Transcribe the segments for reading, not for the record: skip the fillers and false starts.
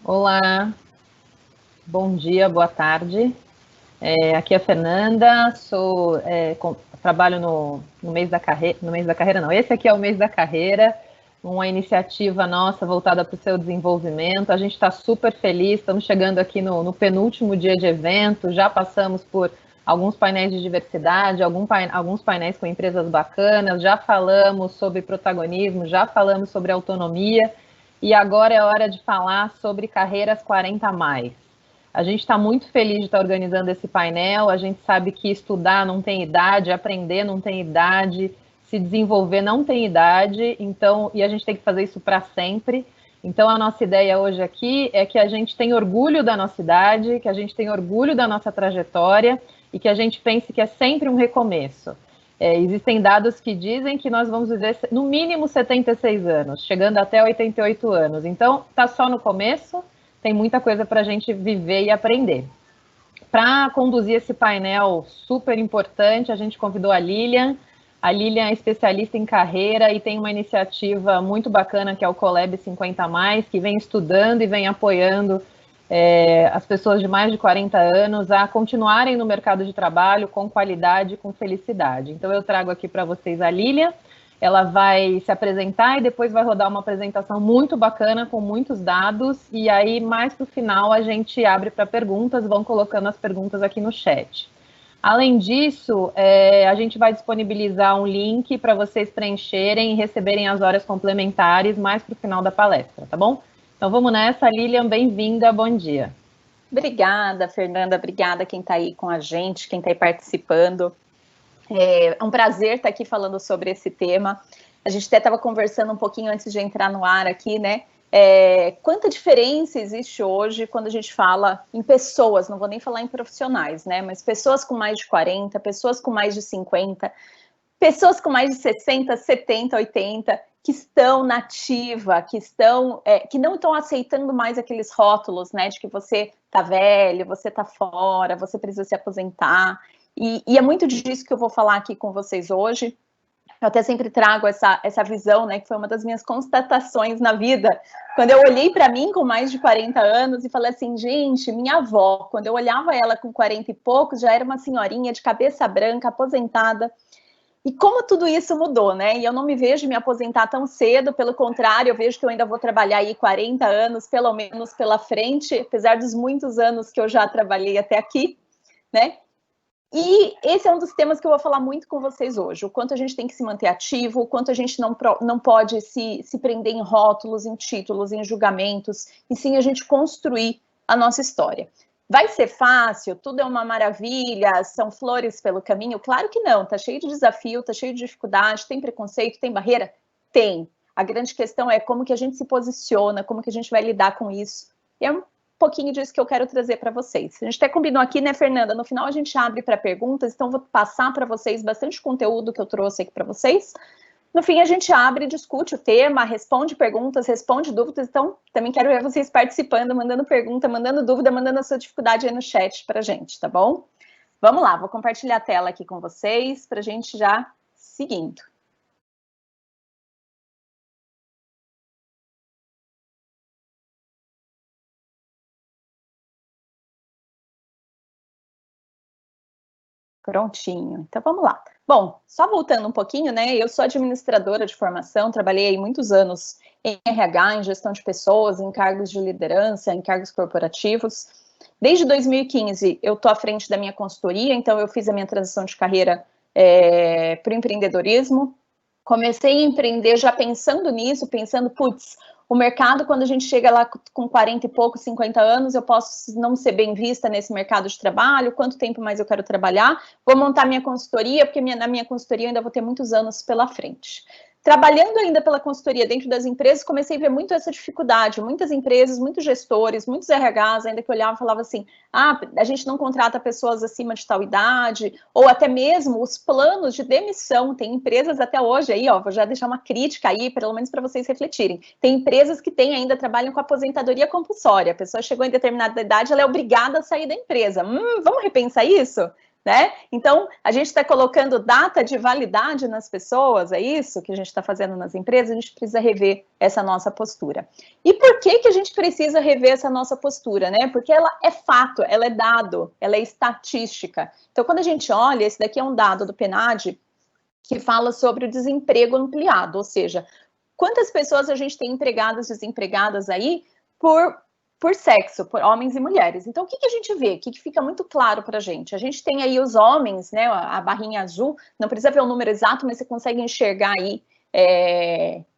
Olá, bom dia, boa tarde. Aqui é a Fernanda, trabalho no mês da carreira, não, esse aqui é o mês da carreira, uma iniciativa nossa voltada para o seu desenvolvimento. A gente está super feliz, estamos chegando aqui no penúltimo dia de evento, já passamos por alguns painéis de diversidade, alguns painéis com empresas bacanas, já falamos sobre protagonismo, já falamos sobre autonomia, e agora é hora de falar sobre carreiras 40 a mais. A gente está muito feliz de estar organizando esse painel. A gente sabe que estudar não tem idade, aprender não tem idade, se desenvolver não tem idade, então, e a gente tem que fazer isso para sempre. Então, a nossa ideia hoje aqui é que a gente tenha orgulho da nossa idade, que a gente tenha orgulho da nossa trajetória e que a gente pense que é sempre um recomeço. Existem dados que dizem que nós vamos viver no mínimo 76 anos, chegando até 88 anos. Então, está só no começo, tem muita coisa para a gente viver e aprender. Para conduzir esse painel super importante, a gente convidou a Lilian. A Lilian é especialista em carreira e tem uma iniciativa muito bacana que é o Colab 50 Mais, que vem estudando e vem apoiando as pessoas de mais de 40 anos a continuarem no mercado de trabalho com qualidade e com felicidade. Então eu trago aqui para vocês a Lilian. Ela vai se apresentar e depois vai rodar uma apresentação muito bacana com muitos dados, e aí mais para o final a gente abre para perguntas, vão colocando as perguntas aqui no chat. Além disso, a gente vai disponibilizar um link para vocês preencherem e receberem as horas complementares mais para o final da palestra, tá bom? Então vamos nessa, Lilian, bem-vinda, bom dia. Obrigada, Fernanda, obrigada quem está aí com a gente, quem está aí participando. É um prazer estar aqui falando sobre esse tema. A gente até estava conversando um pouquinho antes de entrar no ar aqui, né? Quanta diferença existe hoje quando a gente fala em pessoas, não vou nem falar em profissionais, né? Mas pessoas com mais de 40, pessoas com mais de 50, pessoas com mais de 60, 70, 80, que estão na ativa, que não estão aceitando mais aqueles rótulos, né? De que você tá velho, você tá fora, você precisa se aposentar. E é muito disso que eu vou falar aqui com vocês hoje. Eu até sempre trago essa visão, né, que foi uma das minhas constatações na vida, quando eu olhei para mim com mais de 40 anos e falei assim, gente, minha avó, quando eu olhava ela com 40 e poucos, já era uma senhorinha de cabeça branca, aposentada, e como tudo isso mudou, né, e eu não me vejo me aposentar tão cedo, pelo contrário, eu vejo que eu ainda vou trabalhar aí 40 anos, pelo menos pela frente, apesar dos muitos anos que eu já trabalhei até aqui, né. E esse é um dos temas que eu vou falar muito com vocês hoje, o quanto a gente tem que se manter ativo, o quanto a gente não pode se prender em rótulos, em títulos, em julgamentos, e sim a gente construir a nossa história. Vai ser fácil? Tudo é uma maravilha? São flores pelo caminho? Claro que não, tá cheio de desafio, tá cheio de dificuldade, tem preconceito, tem barreira? Tem. A grande questão é como que a gente se posiciona, como que a gente vai lidar com isso. E é um pouquinho disso que eu quero trazer para vocês. A gente até combinou aqui, né, Fernanda? No final a gente abre para perguntas, então vou passar para vocês bastante conteúdo que eu trouxe aqui para vocês. No fim a gente abre, discute o tema, responde perguntas, responde dúvidas, então também quero ver vocês participando, mandando pergunta, mandando dúvida, mandando a sua dificuldade aí no chat para a gente, tá bom? Vamos lá, vou compartilhar a tela aqui com vocês para a gente já seguindo. Prontinho, então vamos lá. Bom, só voltando um pouquinho, né, eu sou administradora de formação, trabalhei aí muitos anos em RH, em gestão de pessoas, em cargos de liderança, em cargos corporativos. Desde 2015, eu estou à frente da minha consultoria, então eu fiz a minha transição de carreira para o empreendedorismo. Comecei a empreender já pensando nisso, pensando, putz, o mercado, quando a gente chega lá com 40 e pouco, 50 anos, eu posso não ser bem vista nesse mercado de trabalho, quanto tempo mais eu quero trabalhar, vou montar minha consultoria, porque na minha consultoria eu ainda vou ter muitos anos pela frente. Trabalhando ainda pela consultoria dentro das empresas, comecei a ver muito essa dificuldade, muitas empresas, muitos gestores, muitos RHs, ainda que olhavam e falavam assim, a gente não contrata pessoas acima de tal idade, ou até mesmo os planos de demissão, tem empresas até hoje aí, ó, vou já deixar uma crítica aí, pelo menos para vocês refletirem, tem empresas que ainda trabalham com aposentadoria compulsória, a pessoa chegou em determinada idade, ela é obrigada a sair da empresa, vamos repensar isso? né? Então, a gente está colocando data de validade nas pessoas, é isso que a gente está fazendo nas empresas, a gente precisa rever essa nossa postura. E por que a gente precisa rever essa nossa postura, né? Porque ela é fato, ela é dado, ela é estatística. Então, quando a gente olha, esse daqui é um dado do PNAD, que fala sobre o desemprego ampliado, ou seja, quantas pessoas a gente tem empregadas, desempregadas aí por sexo, por homens e mulheres. Então, o que a gente vê? O que fica muito claro para a gente? A gente tem aí os homens, né, a barrinha azul, não precisa ver o número exato, mas você consegue enxergar aí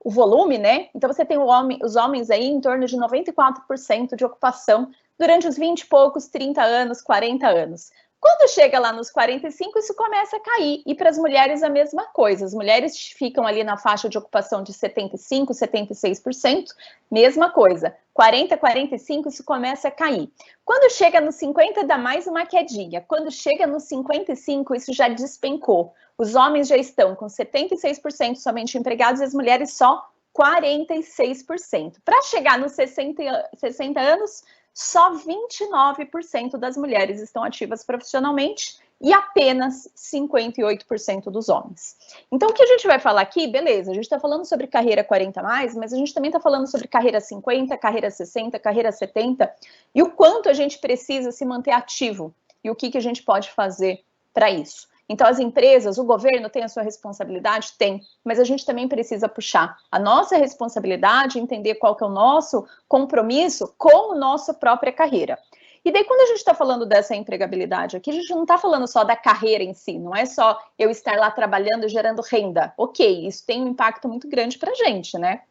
o volume, né? Então, você tem os homens aí em torno de 94% de ocupação durante os 20 e poucos, 30 anos, 40 anos. Quando chega lá nos 45, isso começa a cair. E para as mulheres a mesma coisa. As mulheres ficam ali na faixa de ocupação de 75%, 76%, mesma coisa. 40, 45, isso começa a cair. Quando chega nos 50, dá mais uma quedinha. Quando chega nos 55, isso já despencou. Os homens já estão com 76% somente empregados e as mulheres só 46%. Para chegar nos 60 anos, só 29% das mulheres estão ativas profissionalmente e apenas 58% dos homens. Então, o que a gente vai falar aqui, beleza, a gente está falando sobre carreira 40+, mas a gente também está falando sobre carreira 50, carreira 60, carreira 70, e o quanto a gente precisa se manter ativo e o que a gente pode fazer para isso. Então, as empresas, o governo tem a sua responsabilidade? Tem, mas a gente também precisa puxar a nossa responsabilidade, entender qual que é o nosso compromisso com a nossa própria carreira. E daí, quando a gente está falando dessa empregabilidade aqui, a gente não está falando só da carreira em si, não é só eu estar lá trabalhando e gerando renda. Ok, isso tem um impacto muito grande para a gente, né?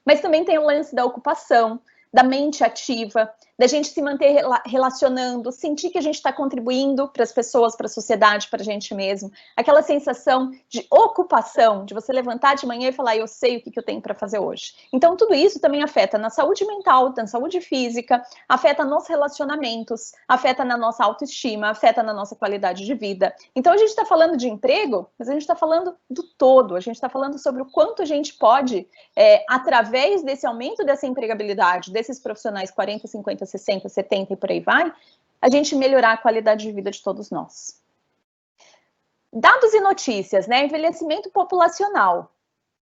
Mas também tem o lance da ocupação, da mente ativa, da gente se manter relacionando, sentir que a gente está contribuindo para as pessoas, para a sociedade, para a gente mesmo. Aquela sensação de ocupação, de você levantar de manhã e falar, eu sei o que eu tenho para fazer hoje. Então, tudo isso também afeta na saúde mental, na saúde física, afeta nos relacionamentos, afeta na nossa autoestima, afeta na nossa qualidade de vida. Então, a gente está falando de emprego, mas a gente está falando do todo, a gente está falando sobre o quanto a gente pode, através desse aumento dessa empregabilidade, desses profissionais 40, 50, 60, 70 e por aí vai, a gente melhorar a qualidade de vida de todos nós. Dados e notícias, né? Envelhecimento populacional.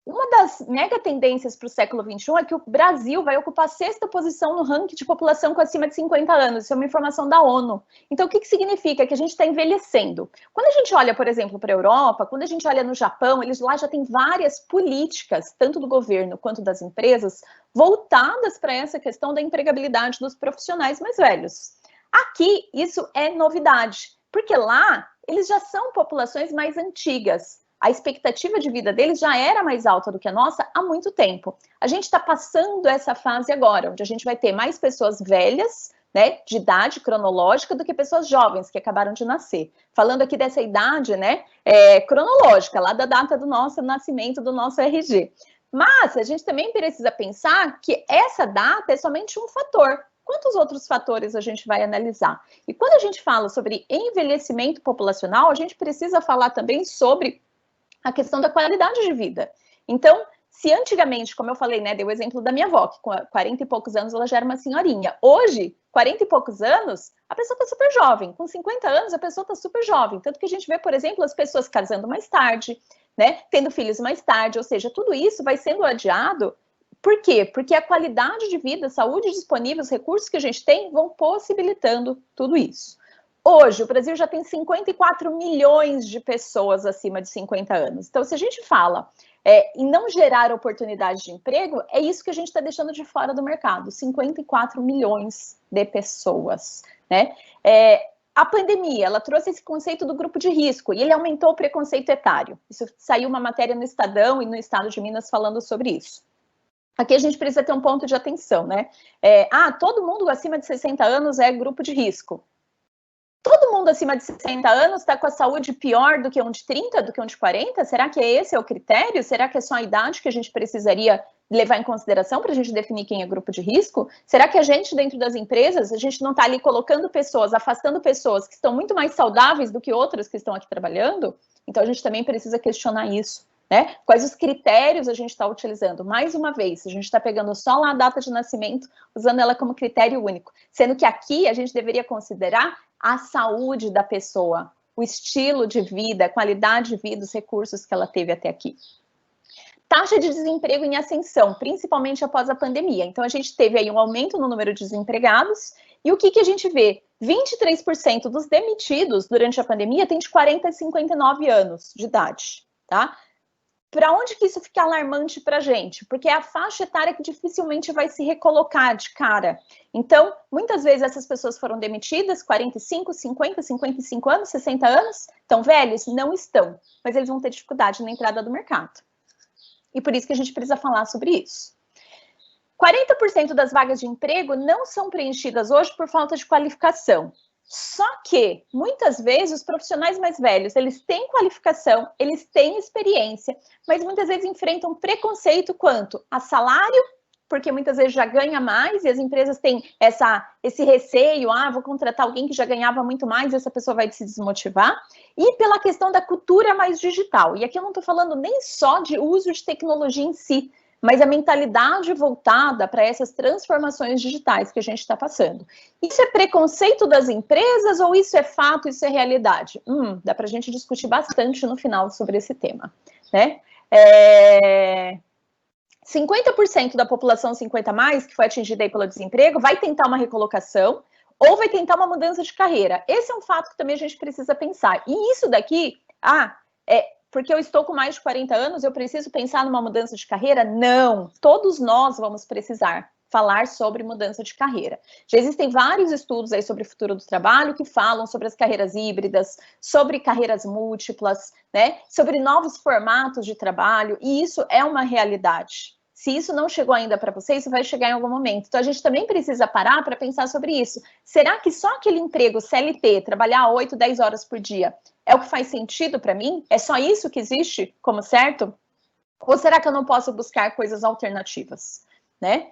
Uma das mega tendências para o século XXI é que o Brasil vai ocupar a 6ª posição no ranking de população com acima de 50 anos. Isso é uma informação da ONU. Então, o que significa? Que a gente está envelhecendo. Quando a gente olha, por exemplo, para a Europa, quando a gente olha no Japão, eles lá já têm várias políticas, tanto do governo quanto das empresas, voltadas para essa questão da empregabilidade dos profissionais mais velhos. Aqui, isso é novidade, porque lá eles já são populações mais antigas. A expectativa de vida deles já era mais alta do que a nossa há muito tempo. A gente está passando essa fase agora, onde a gente vai ter mais pessoas velhas, né, de idade cronológica, do que pessoas jovens que acabaram de nascer. Falando aqui dessa idade, né, cronológica, lá da data do nosso nascimento, do nosso RG. Mas a gente também precisa pensar que essa data é somente um fator. Quantos outros fatores a gente vai analisar? E quando a gente fala sobre envelhecimento populacional, a gente precisa falar também sobre a questão da qualidade de vida. Então, se antigamente, como eu falei, né, dei o exemplo da minha avó, que com 40 e poucos anos ela já era uma senhorinha. Hoje, 40 e poucos anos, a pessoa está super jovem. Com 50 anos, a pessoa está super jovem. Tanto que a gente vê, por exemplo, as pessoas casando mais tarde, né, tendo filhos mais tarde, ou seja, tudo isso vai sendo adiado. Por quê? Porque a qualidade de vida, a saúde disponível, os recursos que a gente tem vão possibilitando tudo isso. Hoje, o Brasil já tem 54 milhões de pessoas acima de 50 anos. Então, se a gente fala em não gerar oportunidade de emprego, é isso que a gente está deixando de fora do mercado, 54 milhões de pessoas, né? A pandemia, ela trouxe esse conceito do grupo de risco e ele aumentou o preconceito etário. Isso saiu uma matéria no Estadão e no Estado de Minas falando sobre isso. Aqui a gente precisa ter um ponto de atenção, né? Todo mundo acima de 60 anos é grupo de risco. Todo mundo acima de 60 anos está com a saúde pior do que um de 30, do que um de 40? Será que esse é o critério? Será que é só a idade que a gente precisaria levar em consideração para a gente definir quem é grupo de risco? Será que a gente, dentro das empresas, a gente não está ali colocando pessoas, afastando pessoas que estão muito mais saudáveis do que outras que estão aqui trabalhando? Então, a gente também precisa questionar isso, né? Quais os critérios a gente está utilizando? Mais uma vez, a gente está pegando só lá a data de nascimento, usando ela como critério único, sendo que aqui a gente deveria considerar a saúde da pessoa, o estilo de vida, a qualidade de vida, os recursos que ela teve até aqui. Taxa de desemprego em ascensão, principalmente após a pandemia. Então, a gente teve aí um aumento no número de desempregados. E o que a gente vê? 23% dos demitidos durante a pandemia têm de 40 a 59 anos de idade, tá? Para onde que isso fica alarmante para a gente? Porque é a faixa etária que dificilmente vai se recolocar de cara. Então, muitas vezes essas pessoas foram demitidas, 45, 50, 55 anos, 60 anos, estão velhos? Não estão, mas eles vão ter dificuldade na entrada do mercado. E por isso que a gente precisa falar sobre isso. 40% das vagas de emprego não são preenchidas hoje por falta de qualificação. Só que, muitas vezes, os profissionais mais velhos, eles têm qualificação, eles têm experiência, mas muitas vezes enfrentam preconceito quanto a salário, porque muitas vezes já ganha mais e as empresas têm esse receio, vou contratar alguém que já ganhava muito mais, essa pessoa vai se desmotivar, e pela questão da cultura mais digital. E aqui eu não estou falando nem só de uso de tecnologia em si, mas a mentalidade voltada para essas transformações digitais que a gente está passando. Isso é preconceito das empresas ou isso é fato, isso é realidade? Dá para a gente discutir bastante no final sobre esse tema, né? 50% da população 50+, que foi atingida aí pelo desemprego, vai tentar uma recolocação ou vai tentar uma mudança de carreira. Esse é um fato que também a gente precisa pensar. E isso daqui, porque eu estou com mais de 40 anos, eu preciso pensar numa mudança de carreira? Não, todos nós vamos precisar falar sobre mudança de carreira. Já existem vários estudos aí sobre o futuro do trabalho que falam sobre as carreiras híbridas, sobre carreiras múltiplas, né? Sobre novos formatos de trabalho, e isso é uma realidade. Se isso não chegou ainda para você, isso vai chegar em algum momento. Então, a gente também precisa parar para pensar sobre isso. Será que só aquele emprego CLT, trabalhar 8, 10 horas por dia, é o que faz sentido para mim? É só isso que existe como certo? Ou será que eu não posso buscar coisas alternativas, né?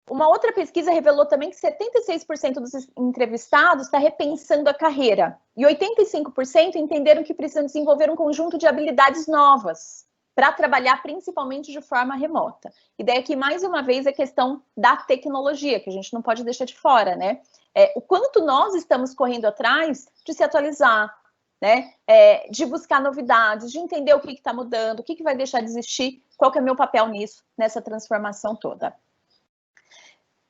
Uma outra pesquisa revelou também que 76% dos entrevistados está repensando a carreira e 85% entenderam que precisam desenvolver um conjunto de habilidades novas para trabalhar principalmente de forma remota. E daí aqui, mais uma vez, a questão da tecnologia, que a gente não pode deixar de fora, né? O quanto nós estamos correndo atrás de se atualizar, né? De buscar novidades, de entender o que está mudando, o que vai deixar de existir, qual que é o meu papel nisso, nessa transformação toda.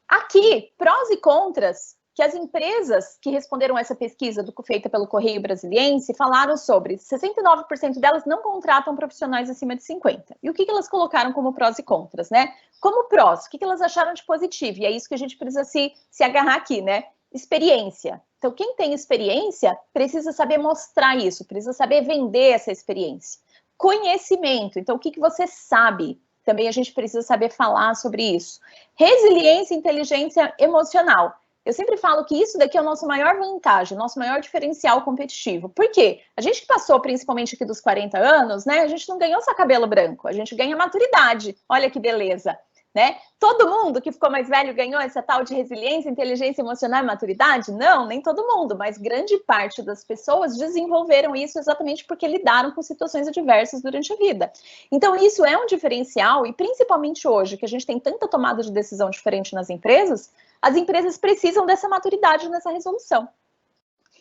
Aqui, prós e contras, que as empresas que responderam essa pesquisa feita pelo Correio Brasiliense falaram sobre 69% delas não contratam profissionais acima de 50. E o que elas colocaram como prós e contras, né? Como prós, o que elas acharam de positivo? E é isso que a gente precisa se agarrar aqui, né? Experiência. Então, quem tem experiência precisa saber mostrar isso, precisa saber vender essa experiência. Conhecimento. Então, o que você sabe? Também a gente precisa saber falar sobre isso. Resiliência e inteligência emocional. Eu sempre falo que isso daqui é o nosso maior vantagem, nosso maior diferencial competitivo. Por quê? A gente que passou principalmente aqui dos 40 anos, né? A gente não ganhou só cabelo branco, a gente ganha maturidade. Olha que beleza, né? Todo mundo que ficou mais velho ganhou essa tal de resiliência, inteligência emocional e maturidade? Não, nem todo mundo, mas grande parte das pessoas desenvolveram isso exatamente porque lidaram com situações adversas durante a vida. Então, isso é um diferencial e principalmente hoje, que a gente tem tanta tomada de decisão diferente nas empresas, as empresas precisam dessa maturidade nessa resolução.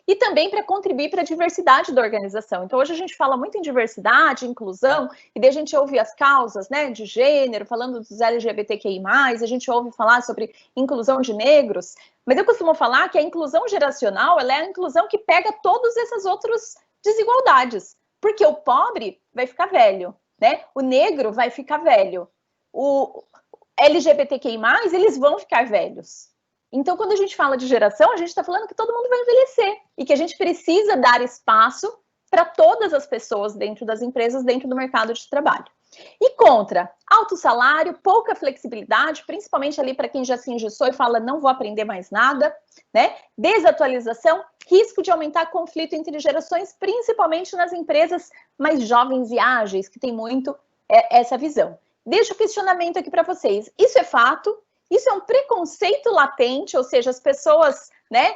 E também para contribuir para a diversidade da organização. Então, hoje a gente fala muito em diversidade, inclusão, e daí a gente ouve as causas, né, de gênero, falando dos LGBTQI+, a gente ouve falar sobre inclusão de negros, mas eu costumo falar que a inclusão geracional, ela é a inclusão que pega todas essas outras desigualdades, porque o pobre vai ficar velho, né, o negro vai ficar velho, o LGBTQI+, eles vão ficar velhos. Então, quando a gente fala de geração, a gente está falando que todo mundo vai envelhecer e que a gente precisa dar espaço para todas as pessoas dentro das empresas, dentro do mercado de trabalho. E contra, alto salário, pouca flexibilidade, principalmente ali para quem já se engessou e fala não vou aprender mais nada, né? Desatualização, risco de aumentar conflito entre gerações, principalmente nas empresas mais jovens e ágeis, que tem muito essa visão. Deixo o questionamento aqui para vocês. Isso é fato? Isso é um preconceito latente, ou seja, as pessoas, né,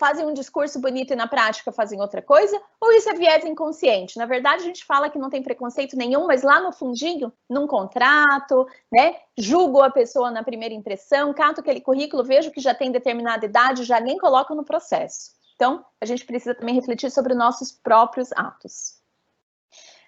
fazem um discurso bonito e na prática fazem outra coisa? Ou isso é viés inconsciente? Na verdade, a gente fala que não tem preconceito nenhum, mas lá no fundinho, num contrato, né? Julgo a pessoa na primeira impressão, cato aquele currículo, vejo que já tem determinada idade, já nem coloco no processo. Então, a gente precisa também refletir sobre nossos próprios atos.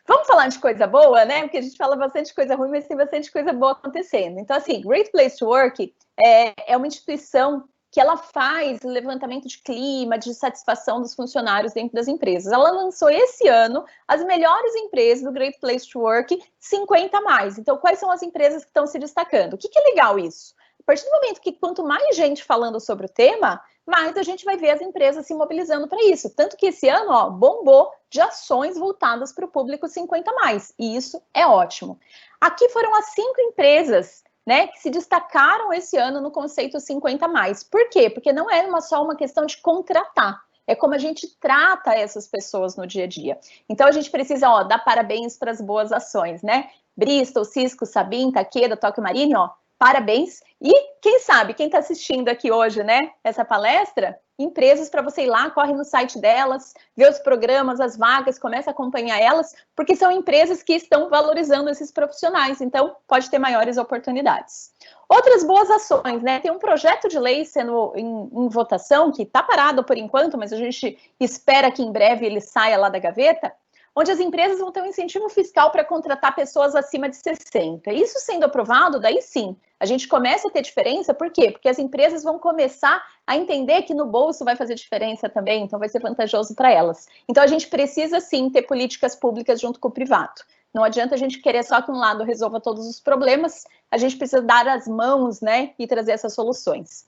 Vamos falar de coisa boa, né? Porque a gente fala bastante coisa ruim, mas tem bastante coisa boa acontecendo. Então, assim, Great Place to Work é uma instituição que ela faz levantamento de clima, de satisfação dos funcionários dentro das empresas. Ela lançou esse ano as melhores empresas do Great Place to Work 50 mais. Então, quais são as empresas que estão se destacando? O que é legal isso? A partir do momento que quanto mais gente falando sobre o tema, mais a gente vai ver as empresas se mobilizando para isso. Tanto que esse ano, ó, bombou de ações voltadas para o público 50 mais. E isso é ótimo. Aqui foram as 5 empresas, né, que se destacaram esse ano no conceito 50 mais. Por quê? Porque não é só uma questão de contratar, é como a gente trata essas pessoas no dia a dia. Então a gente precisa, ó, dar parabéns para as boas ações, né? Bristol, Cisco, Sabin, Takeda, Tokio Marine, ó, parabéns. E quem sabe, quem está assistindo aqui hoje, né, essa palestra, empresas para você ir lá, corre no site delas, vê os programas, as vagas, começa a acompanhar elas, porque são empresas que estão valorizando esses profissionais, então pode ter maiores oportunidades. Outras boas ações, né? Tem um projeto de lei sendo em votação, que está parado por enquanto, mas a gente espera que em breve ele saia lá da gaveta, onde as empresas vão ter um incentivo fiscal para contratar pessoas acima de 60. Isso sendo aprovado, daí sim, a gente começa a ter diferença, por quê? Porque as empresas vão começar a entender que no bolso vai fazer diferença também, então vai ser vantajoso para elas. Então a gente precisa sim ter políticas públicas junto com o privado. Não adianta a gente querer só que um lado resolva todos os problemas, a gente precisa dar as mãos, né, e trazer essas soluções.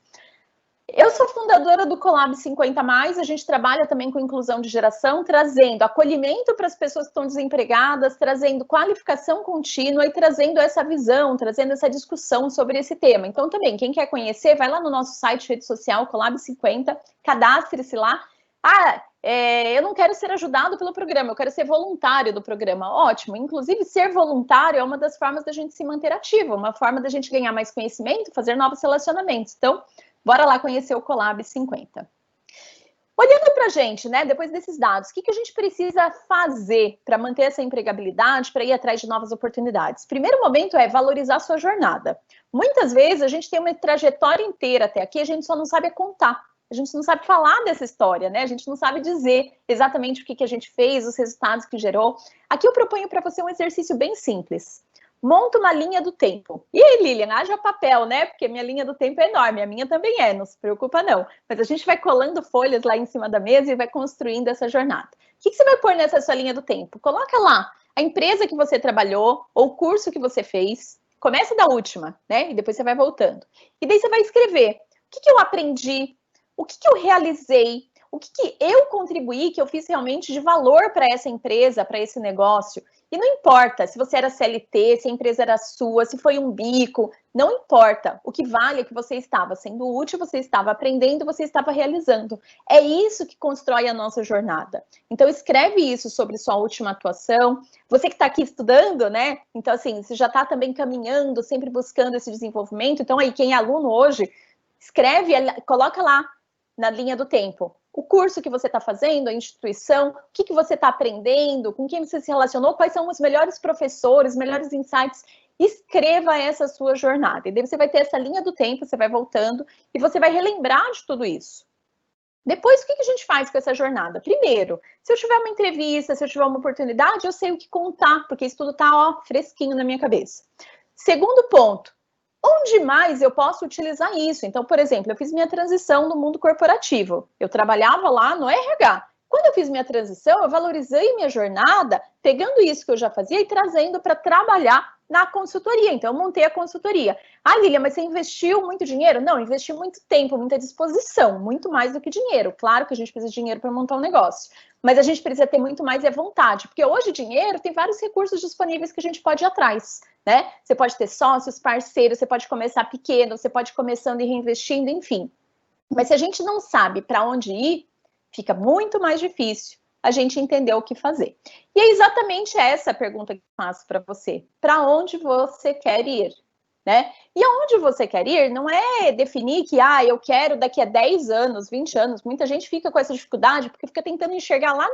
Eu sou fundadora do Colab 50 mais, a gente trabalha também com inclusão de geração, trazendo acolhimento para as pessoas que estão desempregadas, trazendo qualificação contínua e trazendo essa visão, trazendo essa discussão sobre esse tema. Então também, quem quer conhecer, vai lá no nosso site, rede social, Colab 50, cadastre-se lá. Eu não quero ser ajudado pelo programa, eu quero ser voluntário do programa. Ótimo, inclusive ser voluntário é uma das formas da gente se manter ativo, uma forma da gente ganhar mais conhecimento, fazer novos relacionamentos. Então, bora lá conhecer o Colab 50. Olhando para a gente, né, depois desses dados, o que a gente precisa fazer para manter essa empregabilidade, para ir atrás de novas oportunidades? Primeiro momento é valorizar a sua jornada. Muitas vezes a gente tem uma trajetória inteira até aqui, a gente só não sabe contar. A gente não sabe falar dessa história, né? A gente não sabe dizer exatamente o que a gente fez, os resultados que gerou. Aqui eu proponho para você um exercício bem simples. Monta uma linha do tempo. E aí, Lilian, haja papel, né? Porque minha linha do tempo é enorme, a minha também é, não se preocupa não. Mas a gente vai colando folhas lá em cima da mesa e vai construindo essa jornada. O que você vai pôr nessa sua linha do tempo? Coloca lá a empresa que você trabalhou ou o curso que você fez. Começa da última, né? E depois você vai voltando. E daí você vai escrever o que eu aprendi, o que eu realizei, o que eu contribuí, que eu fiz realmente de valor para essa empresa, para esse negócio. E não importa se você era CLT, se a empresa era sua, se foi um bico, não importa. O que vale é que você estava sendo útil, você estava aprendendo, você estava realizando. É isso que constrói a nossa jornada. Então, escreve isso sobre sua última atuação. Você que está aqui estudando, né? Então, assim, você já está também caminhando, sempre buscando esse desenvolvimento. Então, aí, quem é aluno hoje, escreve, coloca lá na linha do tempo. O curso que você está fazendo, a instituição, o que você está aprendendo, com quem você se relacionou, quais são os melhores professores, melhores insights. Escreva essa sua jornada. E daí você vai ter essa linha do tempo, você vai voltando e você vai relembrar de tudo isso. Depois, o que a gente faz com essa jornada? Primeiro, se eu tiver uma entrevista, se eu tiver uma oportunidade, eu sei o que contar, porque isso tudo está fresquinho na minha cabeça. Segundo ponto, onde mais eu posso utilizar isso? Então, por exemplo, eu fiz minha transição no mundo corporativo. Eu trabalhava lá no RH. Quando eu fiz minha transição, eu valorizei minha jornada, pegando isso que eu já fazia e trazendo para trabalhar na consultoria. Então, eu montei a consultoria. Ah, Lilia, mas você investiu muito dinheiro? Não, investi muito tempo, muita disposição, muito mais do que dinheiro. Claro que a gente precisa de dinheiro para montar um negócio, mas a gente precisa ter muito mais vontade, porque hoje dinheiro tem vários recursos disponíveis que a gente pode ir atrás, né? Você pode ter sócios, parceiros, você pode começar pequeno, você pode ir começando e reinvestindo, enfim. Mas se a gente não sabe para onde ir, fica muito mais difícil a gente entender o que fazer. E é exatamente essa a pergunta que eu faço para você. Para onde você quer ir? né? E aonde você quer ir não é definir que, eu quero daqui a 10 anos, 20 anos. Muita gente fica com essa dificuldade porque fica tentando enxergar lá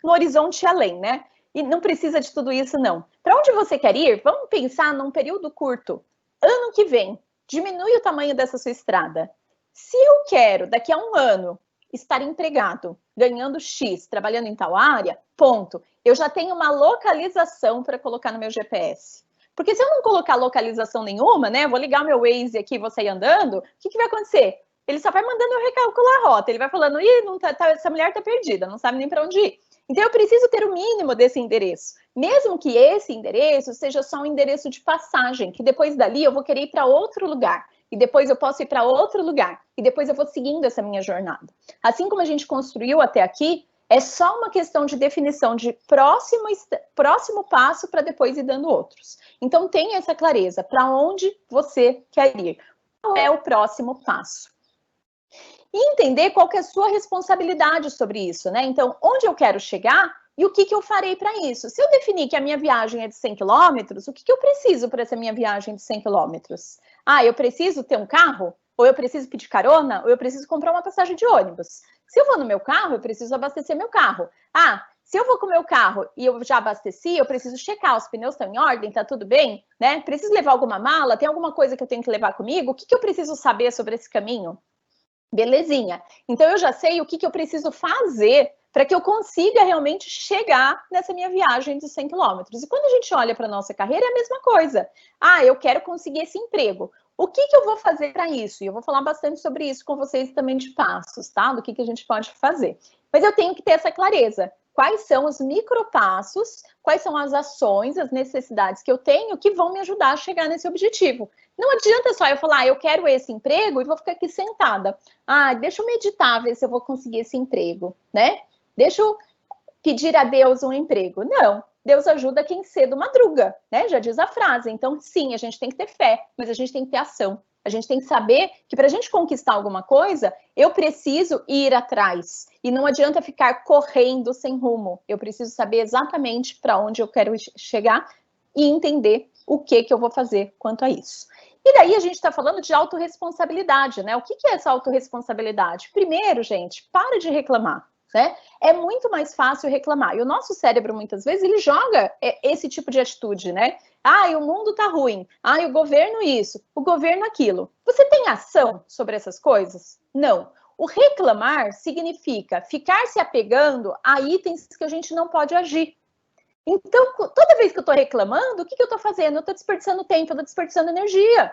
no horizonte além, né? E não precisa de tudo isso, não. Para onde você quer ir? Vamos pensar num período curto. Ano que vem, diminui o tamanho dessa sua estrada. Se eu quero, daqui a um ano, estar empregado, ganhando X, trabalhando em tal área, ponto. Eu já tenho uma localização para colocar no meu GPS. Porque se eu não colocar localização nenhuma, né, vou ligar o meu Waze aqui e vou sair andando, o que vai acontecer? Ele só vai mandando eu recalcular a rota, ele vai falando, essa mulher tá perdida, não sabe nem para onde ir. Então eu preciso ter o mínimo desse endereço, mesmo que esse endereço seja só um endereço de passagem, que depois dali eu vou querer ir para outro lugar, e depois eu posso ir para outro lugar, e depois eu vou seguindo essa minha jornada. Assim como a gente construiu até aqui, é só uma questão de definição de próximo passo para depois ir dando outros. Então, tenha essa clareza, para onde você quer ir. Qual é o próximo passo? E entender qual que é a sua responsabilidade sobre isso, né? Então, onde eu quero chegar e o que eu farei para isso? Se eu definir que a minha viagem é de 100 quilômetros, o que eu preciso para essa minha viagem de 100 quilômetros? Eu preciso ter um carro? Ou eu preciso pedir carona? Ou eu preciso comprar uma passagem de ônibus? Se eu vou no meu carro, eu preciso abastecer meu carro. Se eu vou com o meu carro e eu já abasteci, eu preciso checar, os pneus estão em ordem, tá tudo bem, né? Preciso levar alguma mala? Tem alguma coisa que eu tenho que levar comigo? O que eu preciso saber sobre esse caminho? Belezinha. Então, eu já sei o que eu preciso fazer para que eu consiga realmente chegar nessa minha viagem de 100 quilômetros. E quando a gente olha para a nossa carreira, é a mesma coisa. Eu quero conseguir esse emprego. O que eu vou fazer para isso? E eu vou falar bastante sobre isso com vocês também de passos, tá? Do que a gente pode fazer. Mas eu tenho que ter essa clareza. Quais são os micropassos, quais são as ações, as necessidades que eu tenho que vão me ajudar a chegar nesse objetivo. Não adianta só eu falar, eu quero esse emprego e vou ficar aqui sentada. Deixa eu meditar, ver se eu vou conseguir esse emprego, né? Deixa eu pedir a Deus um emprego. Não, Deus ajuda quem cedo madruga, né? Já diz a frase. Então, sim, a gente tem que ter fé, mas a gente tem que ter ação. A gente tem que saber que para a gente conquistar alguma coisa, eu preciso ir atrás. E não adianta ficar correndo sem rumo. Eu preciso saber exatamente para onde eu quero chegar e entender o que eu vou fazer quanto a isso. E daí a gente está falando de autorresponsabilidade, né? O que é essa autorresponsabilidade? Primeiro, gente, para de reclamar. Né? É muito mais fácil reclamar. E o nosso cérebro, muitas vezes, ele joga esse tipo de atitude, né? O mundo tá ruim. O governo isso, o governo aquilo. Você tem ação sobre essas coisas? Não. O reclamar significa ficar se apegando a itens que a gente não pode agir. Então, toda vez que eu tô reclamando, o que eu tô fazendo? Eu tô desperdiçando tempo, eu tô desperdiçando energia.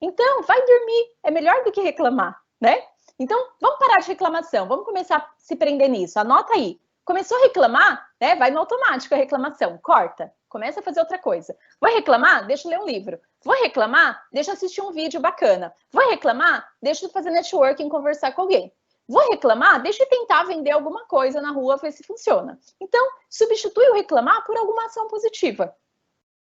Então, vai dormir. É melhor do que reclamar, né? Então, vamos parar de reclamação, vamos começar a se prender nisso, anota aí. Começou a reclamar, né? Vai no automático a reclamação, corta, começa a fazer outra coisa. Vou reclamar? Deixa eu ler um livro. Vou reclamar? Deixa eu assistir um vídeo bacana. Vou reclamar? Deixa eu fazer networking, conversar com alguém. Vou reclamar? Deixa eu tentar vender alguma coisa na rua, ver se funciona. Então, substitui o reclamar por alguma ação positiva.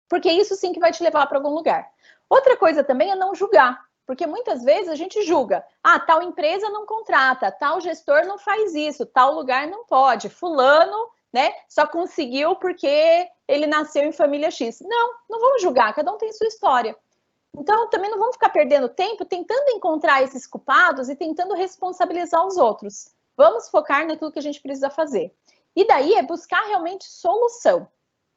Porque isso sim que vai te levar para algum lugar. Outra coisa também é não julgar. Porque muitas vezes a gente julga, tal empresa não contrata, tal gestor não faz isso, tal lugar não pode, fulano, né, só conseguiu porque ele nasceu em família X. Não vamos julgar, cada um tem sua história. Então, também não vamos ficar perdendo tempo tentando encontrar esses culpados e tentando responsabilizar os outros. Vamos focar naquilo que a gente precisa fazer. E daí é buscar realmente solução.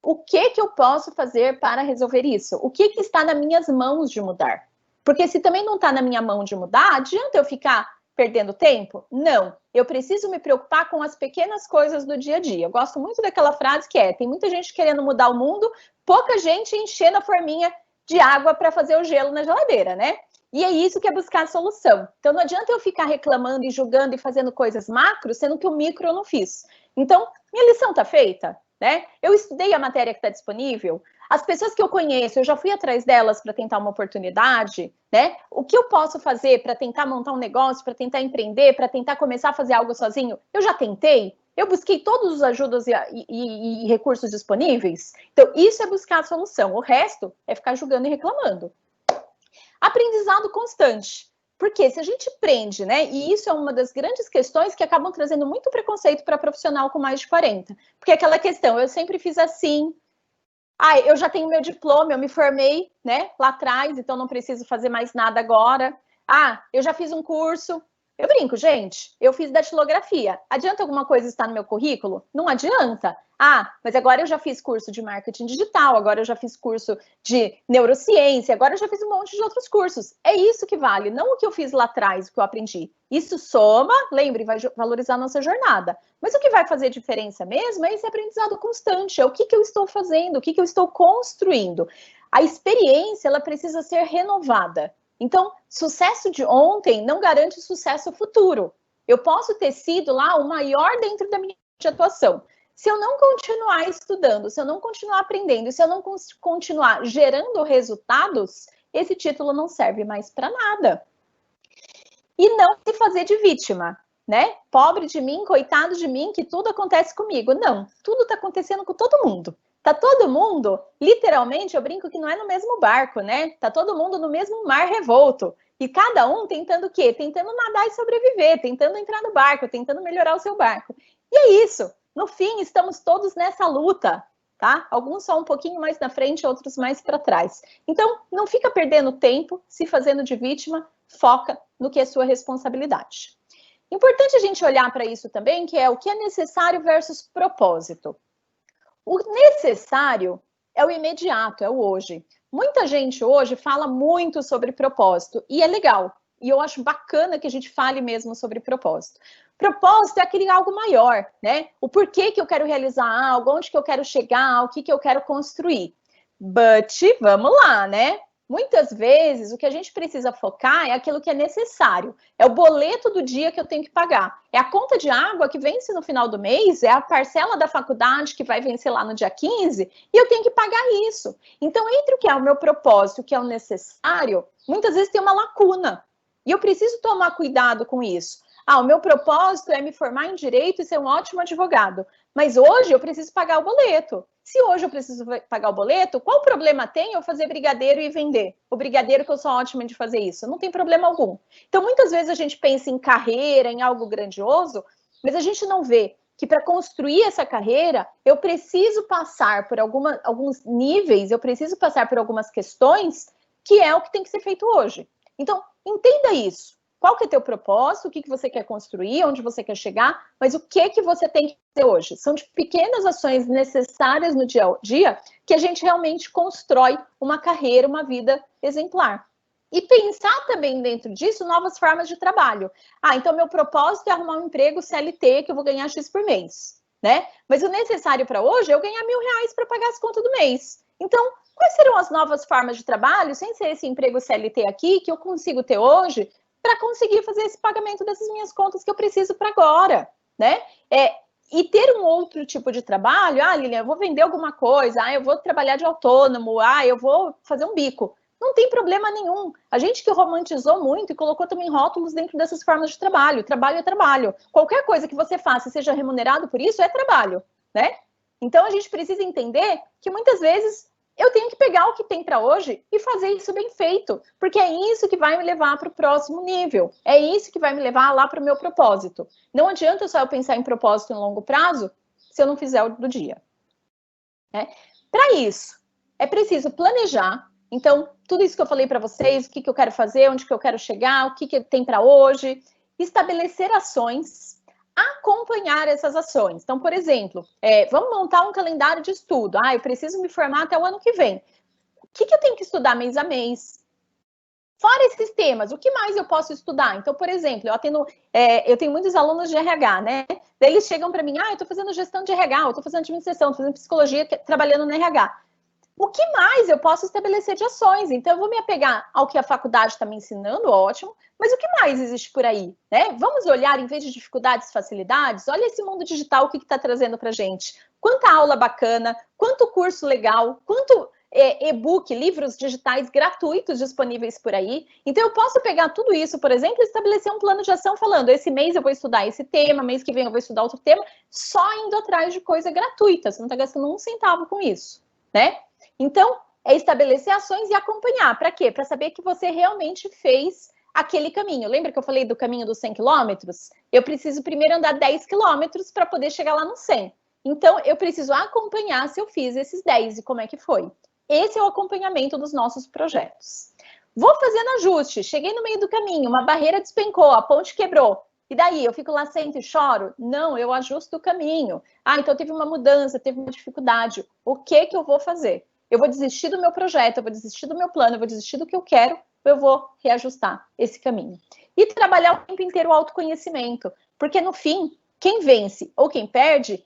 O que eu posso fazer para resolver isso? O que está nas minhas mãos de mudar? Porque se também não está na minha mão de mudar, adianta eu ficar perdendo tempo? Não, eu preciso me preocupar com as pequenas coisas do dia a dia. Eu gosto muito daquela frase que tem muita gente querendo mudar o mundo, pouca gente enchendo a forminha de água para fazer o gelo na geladeira, né? E é isso que é buscar a solução. Então não adianta eu ficar reclamando e julgando e fazendo coisas macro, sendo que o micro eu não fiz. Então, minha lição está feita, né? Eu estudei a matéria que está disponível. As pessoas que eu conheço, eu já fui atrás delas para tentar uma oportunidade, né? O que eu posso fazer para tentar montar um negócio, para tentar empreender, para tentar começar a fazer algo sozinho? Eu já tentei, eu busquei todos os ajudas e recursos disponíveis. Então, isso é buscar a solução. O resto é ficar julgando e reclamando. Aprendizado constante. Porque se a gente prende, né? E isso é uma das grandes questões que acabam trazendo muito preconceito para profissional com mais de 40. Porque aquela questão, eu sempre fiz assim. Ah, eu já tenho meu diploma, eu me formei, né, lá atrás, então não preciso fazer mais nada agora. Ah, eu já fiz um curso. Eu brinco, gente, eu fiz datilografia. Adianta alguma coisa estar no meu currículo? Não adianta. Ah, mas agora eu já fiz curso de marketing digital, agora eu já fiz curso de neurociência, agora eu já fiz um monte de outros cursos. É isso que vale, não o que eu fiz lá atrás, o que eu aprendi. Isso soma, lembre, vai valorizar a nossa jornada. Mas o que vai fazer diferença mesmo é esse aprendizado constante, é o que eu estou fazendo, o que eu estou construindo. A experiência, ela precisa ser renovada. Então, sucesso de ontem não garante sucesso futuro. Eu posso ter sido lá o maior dentro da minha atuação. Se eu não continuar estudando, se eu não continuar aprendendo, se eu não continuar gerando resultados, esse título não serve mais para nada. E não se fazer de vítima, né? Pobre de mim, coitado de mim, que tudo acontece comigo. Não, tudo está acontecendo com todo mundo. Tá todo mundo, literalmente, eu brinco que não é no mesmo barco, né? Tá todo mundo no mesmo mar revolto. E cada um tentando o quê? Tentando nadar e sobreviver, tentando entrar no barco, tentando melhorar o seu barco. E é isso. No fim, estamos todos nessa luta, tá? Alguns só um pouquinho mais na frente, outros mais para trás. Então, não fica perdendo tempo, se fazendo de vítima, foca no que é sua responsabilidade. Importante a gente olhar para isso também, que é o que é necessário versus propósito. O necessário é o imediato, é o hoje. Muita gente hoje fala muito sobre propósito, e é legal. E eu acho bacana que a gente fale mesmo sobre propósito. Propósito é aquele algo maior, né? O porquê que eu quero realizar algo, onde que eu quero chegar, o que eu quero construir. But, vamos lá, né? Muitas vezes, o que a gente precisa focar é aquilo que é necessário. É o boleto do dia que eu tenho que pagar. É a conta de água que vence no final do mês, é a parcela da faculdade que vai vencer lá no dia 15, e eu tenho que pagar isso. Então, entre o que é o meu propósito e o que é o necessário, muitas vezes tem uma lacuna. E eu preciso tomar cuidado com isso. Ah, o meu propósito é me formar em direito e ser um ótimo advogado. Mas hoje eu preciso pagar o boleto. Se hoje eu preciso pagar o boleto, qual problema tem eu fazer brigadeiro e vender? O brigadeiro que eu sou ótima de fazer isso. Não tem problema algum. Então, muitas vezes a gente pensa em carreira, em algo grandioso, mas a gente não vê que para construir essa carreira, eu preciso passar por alguns níveis, eu preciso passar por algumas questões, que é o que tem que ser feito hoje. Então, entenda isso. Qual que é teu propósito, o que você quer construir, onde você quer chegar, mas o que você tem que fazer hoje? São de pequenas ações necessárias no dia a dia que a gente realmente constrói uma carreira, uma vida exemplar. E pensar também dentro disso novas formas de trabalho. Ah, então meu propósito é arrumar um emprego CLT que eu vou ganhar X por mês, né? Mas o necessário para hoje é eu ganhar R$1.000 para pagar as contas do mês. Então, quais serão as novas formas de trabalho, sem ser esse emprego CLT aqui, que eu consigo ter hoje, para conseguir fazer esse pagamento dessas minhas contas que eu preciso para agora, né? E ter um outro tipo de trabalho, Lilian, eu vou vender alguma coisa, eu vou trabalhar de autônomo, eu vou fazer um bico. Não tem problema nenhum. A gente que romantizou muito e colocou também rótulos dentro dessas formas de trabalho. Trabalho é trabalho. Qualquer coisa que você faça e seja remunerado por isso é trabalho, né? Então, a gente precisa entender que muitas vezes eu tenho que pegar o que tem para hoje e fazer isso bem feito, porque é isso que vai me levar para o próximo nível, é isso que vai me levar lá para o meu propósito. Não adianta só eu pensar em propósito em longo prazo se eu não fizer o do dia. Né? Para isso, é preciso planejar. Então, tudo isso que eu falei para vocês, o que eu quero fazer, onde que eu quero chegar, o que tem para hoje, estabelecer ações, acompanhar essas ações. Então, por exemplo, vamos montar um calendário de estudo. Eu preciso me formar até o ano que vem. O que eu tenho que estudar mês a mês? Fora esses temas, o que mais eu posso estudar? Então, por exemplo, eu tenho muitos alunos de RH, né? Daí eles chegam para mim, eu estou fazendo gestão de RH, eu estou fazendo administração, estou fazendo psicologia, trabalhando no RH. O que mais eu posso estabelecer de ações? Então, eu vou me apegar ao que a faculdade está me ensinando, ótimo, mas o que mais existe por aí? Né? Vamos olhar, em vez de dificuldades, facilidades, olha esse mundo digital, o que está trazendo para a gente. Quanta aula bacana, quanto curso legal, quanto e-book, livros digitais gratuitos disponíveis por aí. Então, eu posso pegar tudo isso, por exemplo, e estabelecer um plano de ação falando, esse mês eu vou estudar esse tema, mês que vem eu vou estudar outro tema, só indo atrás de coisa gratuita, você não está gastando um centavo com isso, né? Então, é estabelecer ações e acompanhar. Para quê? Para saber que você realmente fez aquele caminho. Lembra que eu falei do caminho dos 100 quilômetros? Eu preciso primeiro andar 10 quilômetros para poder chegar lá no 100. Então, eu preciso acompanhar se eu fiz esses 10 e como é que foi. Esse é o acompanhamento dos nossos projetos. Vou fazendo ajuste, cheguei no meio do caminho, uma barreira despencou, a ponte quebrou. E daí, eu fico lá sento e choro? Não, eu ajusto o caminho. Ah, então teve uma mudança, teve uma dificuldade. O que eu vou fazer? Eu vou desistir do meu projeto, eu vou desistir do meu plano, eu vou desistir do que eu quero, eu vou reajustar esse caminho. E trabalhar o tempo inteiro o autoconhecimento, porque no fim, quem vence ou quem perde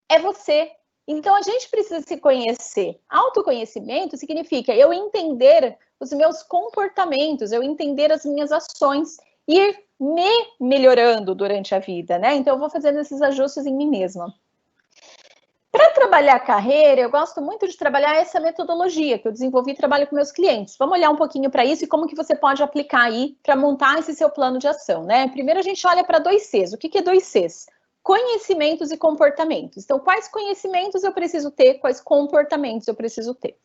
é você. Então, a gente precisa se conhecer. Autoconhecimento significa eu entender os meus comportamentos, eu entender as minhas ações e ir me melhorando durante a vida, né? Então, eu vou fazendo esses ajustes em mim mesma. Para trabalhar a carreira, eu gosto muito de trabalhar essa metodologia que eu desenvolvi e trabalho com meus clientes. Vamos olhar um pouquinho para isso e como que você pode aplicar aí para montar esse seu plano de ação, né? Primeiro, a gente olha para 2Cs. O que é 2Cs? Conhecimentos e comportamentos. Então, quais conhecimentos eu preciso ter, quais comportamentos eu preciso ter.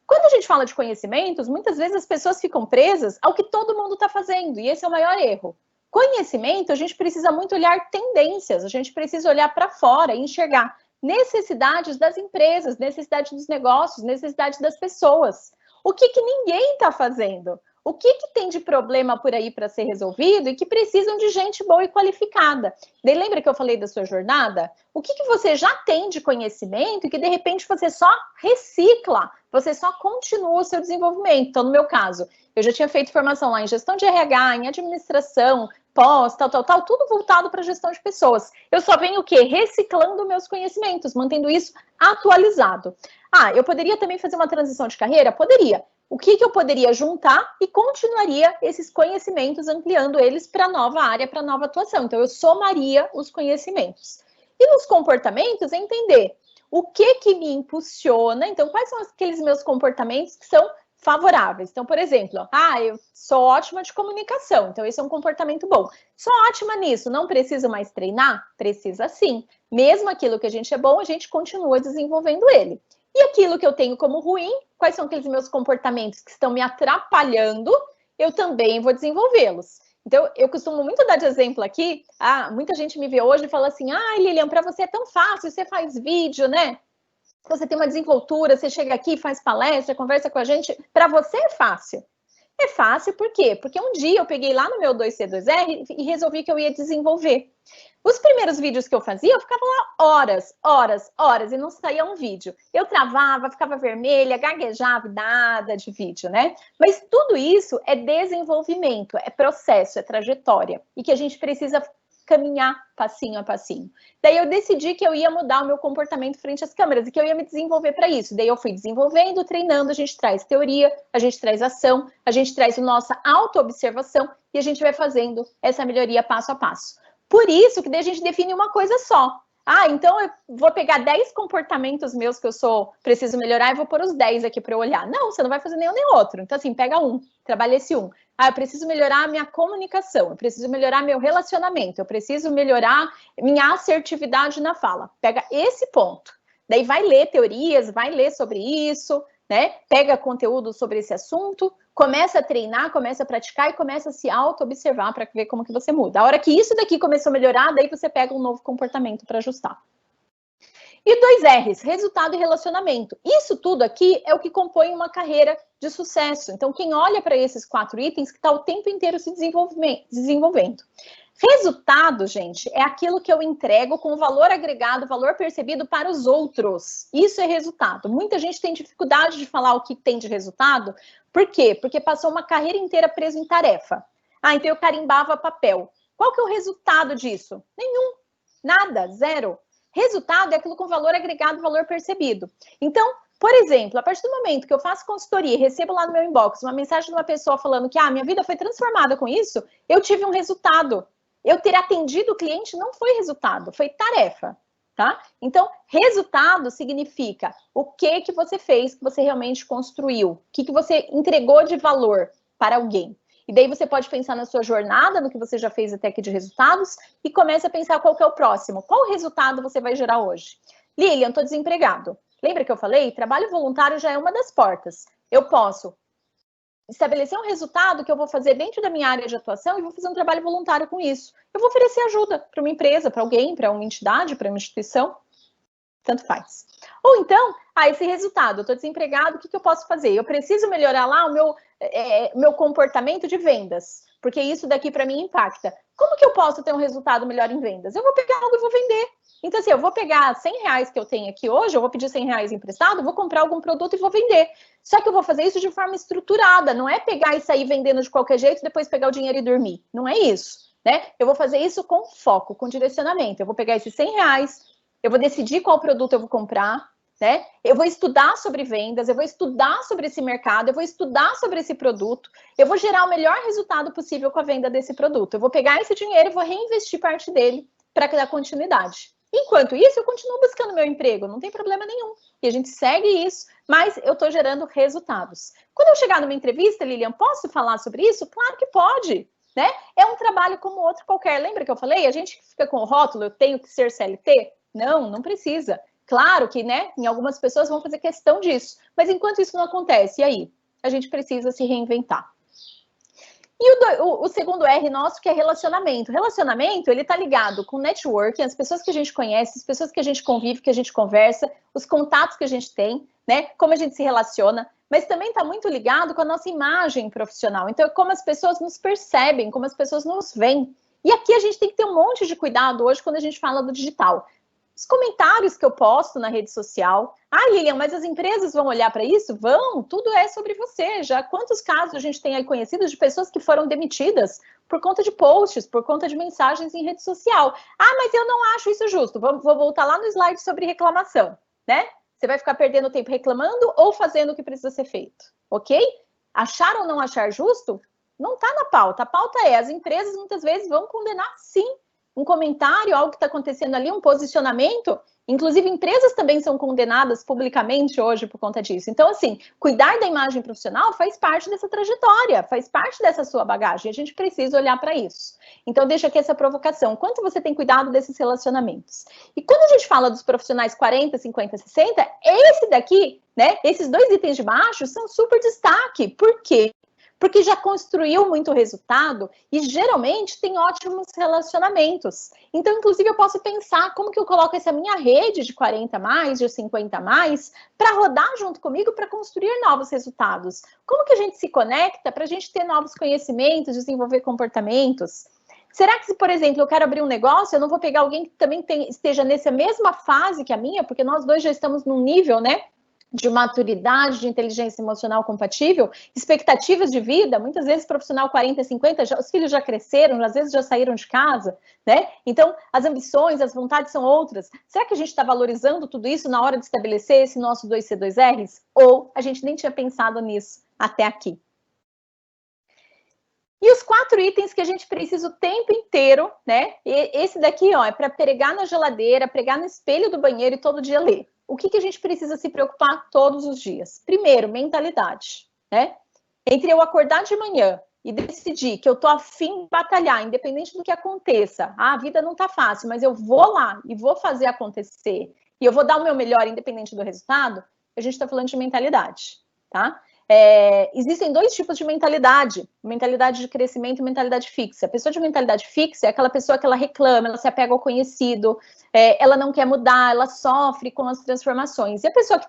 Quando a gente fala de conhecimentos, muitas vezes as pessoas ficam presas ao que todo mundo está fazendo, e esse é o maior erro. Conhecimento, a gente precisa muito olhar tendências, a gente precisa olhar para fora e enxergar necessidades das empresas, necessidades dos negócios, necessidades das pessoas. O que ninguém está fazendo? O que tem de problema por aí para ser resolvido e que precisam de gente boa e qualificada? Daí lembra que eu falei da sua jornada? O que você já tem de conhecimento e que de repente você só recicla, você só continua o seu desenvolvimento? Então, no meu caso, eu já tinha feito formação lá em gestão de RH, em administração, pós, tal, tudo voltado para gestão de pessoas. Eu só venho o quê? Reciclando meus conhecimentos, mantendo isso atualizado. Ah, eu poderia também fazer uma transição de carreira? Poderia. O que eu poderia juntar e continuaria esses conhecimentos, ampliando eles para nova área, para nova atuação. Então, eu somaria os conhecimentos. E nos comportamentos, entender o que me impulsiona. Então, quais são aqueles meus comportamentos que são favoráveis? Então, por exemplo, eu sou ótima de comunicação, então esse é um comportamento bom. Sou ótima nisso, não preciso mais treinar? Precisa sim. Mesmo aquilo que a gente é bom, a gente continua desenvolvendo ele. E aquilo que eu tenho como ruim, quais são aqueles meus comportamentos que estão me atrapalhando, eu também vou desenvolvê-los. Então, eu costumo muito dar de exemplo aqui, muita gente me vê hoje e fala assim, Lilian, para você é tão fácil, você faz vídeo, né? Você tem uma desenvoltura, você chega aqui, faz palestra, conversa com a gente, para você é fácil. É fácil por quê? Porque um dia eu peguei lá no meu 2C2R e resolvi que eu ia desenvolver. Os primeiros vídeos que eu fazia, eu ficava lá horas, e não saía um vídeo. Eu travava, ficava vermelha, gaguejava, nada de vídeo, né? Mas tudo isso é desenvolvimento, é processo, é trajetória. E que a gente precisa caminhar passinho a passinho. Daí eu decidi que eu ia mudar o meu comportamento frente às câmeras e que eu ia me desenvolver para isso. Daí eu fui desenvolvendo, treinando, a gente traz teoria, a gente traz ação, a gente traz a nossa autoobservação e a gente vai fazendo essa melhoria passo a passo. Por isso que daí a gente define uma coisa só. Então eu vou pegar 10 comportamentos meus que eu preciso melhorar e vou pôr os 10 aqui para eu olhar. Não, você não vai fazer nenhum nem outro. Então assim, pega um, trabalha esse um. Eu preciso melhorar a minha comunicação, eu preciso melhorar meu relacionamento, eu preciso melhorar minha assertividade na fala. Pega esse ponto. Daí vai ler teorias, vai ler sobre isso, né? Pega conteúdo sobre esse assunto, começa a treinar, começa a praticar e começa a se auto-observar para ver como que você muda. A hora que isso daqui começou a melhorar, daí você pega um novo comportamento para ajustar. E 2Rs, resultado e relacionamento. Isso tudo aqui é o que compõe uma carreira de sucesso. Então, quem olha para esses 4 itens que está o tempo inteiro se desenvolvendo. Resultado, gente, é aquilo que eu entrego com valor agregado, valor percebido para os outros. Isso é resultado. Muita gente tem dificuldade de falar o que tem de resultado. Por quê? Porque passou uma carreira inteira preso em tarefa. Então eu carimbava papel. Qual que é o resultado disso? Nenhum. Nada. Zero. Resultado é aquilo com valor agregado, valor percebido. Então, por exemplo, a partir do momento que eu faço consultoria e recebo lá no meu inbox uma mensagem de uma pessoa falando que minha vida foi transformada com isso, eu tive um resultado. Eu ter atendido o cliente não foi resultado, foi tarefa, tá? Então, resultado significa o que você fez, que você realmente construiu, o que você entregou de valor para alguém. E daí você pode pensar na sua jornada, no que você já fez até aqui de resultados, e começa a pensar qual que é o próximo. Qual resultado você vai gerar hoje? Lilian, estou desempregado. Lembra que eu falei? Trabalho voluntário já é uma das portas. Eu posso estabelecer um resultado que eu vou fazer dentro da minha área de atuação e vou fazer um trabalho voluntário com isso. Eu vou oferecer ajuda para uma empresa, para alguém, para uma entidade, para uma instituição. tanto faz. Ou então, esse resultado, eu estou desempregado, o que eu posso fazer? Eu preciso melhorar lá o meu comportamento de vendas, porque isso daqui para mim impacta. Como que eu posso ter um resultado melhor em vendas? Eu vou pegar algo e vou vender. Então, assim, eu vou pegar R$100 que eu tenho aqui hoje, eu vou pedir R$100 emprestado, vou comprar algum produto e vou vender. Só que eu vou fazer isso de forma estruturada, não é pegar e sair vendendo de qualquer jeito, depois pegar o dinheiro e dormir. Não é isso, né? Eu vou fazer isso com foco, com direcionamento. Eu vou pegar esses R$100, eu vou decidir qual produto eu vou comprar, né? Eu vou estudar sobre vendas, eu vou estudar sobre esse mercado, eu vou estudar sobre esse produto, eu vou gerar o melhor resultado possível com a venda desse produto. Eu vou pegar esse dinheiro e vou reinvestir parte dele para dar continuidade. Enquanto isso, eu continuo buscando meu emprego, não tem problema nenhum. E a gente segue isso, mas eu estou gerando resultados. Quando eu chegar numa entrevista, Lilian, posso falar sobre isso? Claro que pode, né? É um trabalho como outro qualquer. Lembra que eu falei? A gente fica com o rótulo, eu tenho que ser CLT? Não, não precisa. Claro que, né, em algumas pessoas vão fazer questão disso. Mas enquanto isso não acontece, e aí? A gente precisa se reinventar. E o segundo R nosso, que é relacionamento. Relacionamento, ele está ligado com networking, as pessoas que a gente conhece, as pessoas que a gente convive, que a gente conversa, os contatos que a gente tem, né? Como a gente se relaciona, mas também está muito ligado com a nossa imagem profissional. Então, como as pessoas nos percebem, como as pessoas nos veem. E aqui a gente tem que ter um monte de cuidado hoje quando a gente fala do digital. Os comentários que eu posto na rede social. Lilian, mas as empresas vão olhar para isso? Vão, tudo é sobre você. Já quantos casos a gente tem aí conhecidos de pessoas que foram demitidas por conta de posts, por conta de mensagens em rede social? Mas eu não acho isso justo. Vou voltar lá no slide sobre reclamação, né? Você vai ficar perdendo tempo reclamando ou fazendo o que precisa ser feito, ok? Achar ou não achar justo? Não está na pauta. A pauta é, as empresas muitas vezes vão condenar sim um comentário, algo que está acontecendo ali, um posicionamento. Inclusive, empresas também são condenadas publicamente hoje por conta disso. Então, assim, cuidar da imagem profissional faz parte dessa trajetória, faz parte dessa sua bagagem. A gente precisa olhar para isso. Então, deixa aqui essa provocação. Quanto você tem cuidado desses relacionamentos? E quando a gente fala dos profissionais 40, 50, 60, esse daqui, né, esses dois itens de baixo são super destaque. Por quê? Porque já construiu muito resultado e geralmente tem ótimos relacionamentos. Então, inclusive, eu posso pensar como que eu coloco essa minha rede de 40 mais, de 50 mais, para rodar junto comigo para construir novos resultados. Como que a gente se conecta para a gente ter novos conhecimentos, desenvolver comportamentos? Será que se, por exemplo, eu quero abrir um negócio, eu não vou pegar alguém que também esteja nessa mesma fase que a minha, porque nós dois já estamos num nível, né, de maturidade, de inteligência emocional compatível, expectativas de vida, muitas vezes profissional 40, 50, os filhos já cresceram, às vezes já saíram de casa, né? Então, as ambições, as vontades são outras. Será que a gente está valorizando tudo isso na hora de estabelecer esse nosso 2C2Rs? Ou a gente nem tinha pensado nisso até aqui? E os 4 itens que a gente precisa o tempo inteiro, né? Esse daqui, ó, é para pregar na geladeira, pregar no espelho do banheiro e todo dia ler. O que a gente precisa se preocupar todos os dias? Primeiro, mentalidade, né? Entre eu acordar de manhã e decidir que eu tô a fim de batalhar, independente do que aconteça, a vida não tá fácil, mas eu vou lá e vou fazer acontecer, e eu vou dar o meu melhor, independente do resultado, a gente tá falando de mentalidade, tá? Existem 2 tipos de mentalidade de crescimento e mentalidade fixa. A pessoa de mentalidade fixa é aquela pessoa que ela reclama, ela se apega ao conhecido, ela não quer mudar, ela sofre com as transformações. E a pessoa que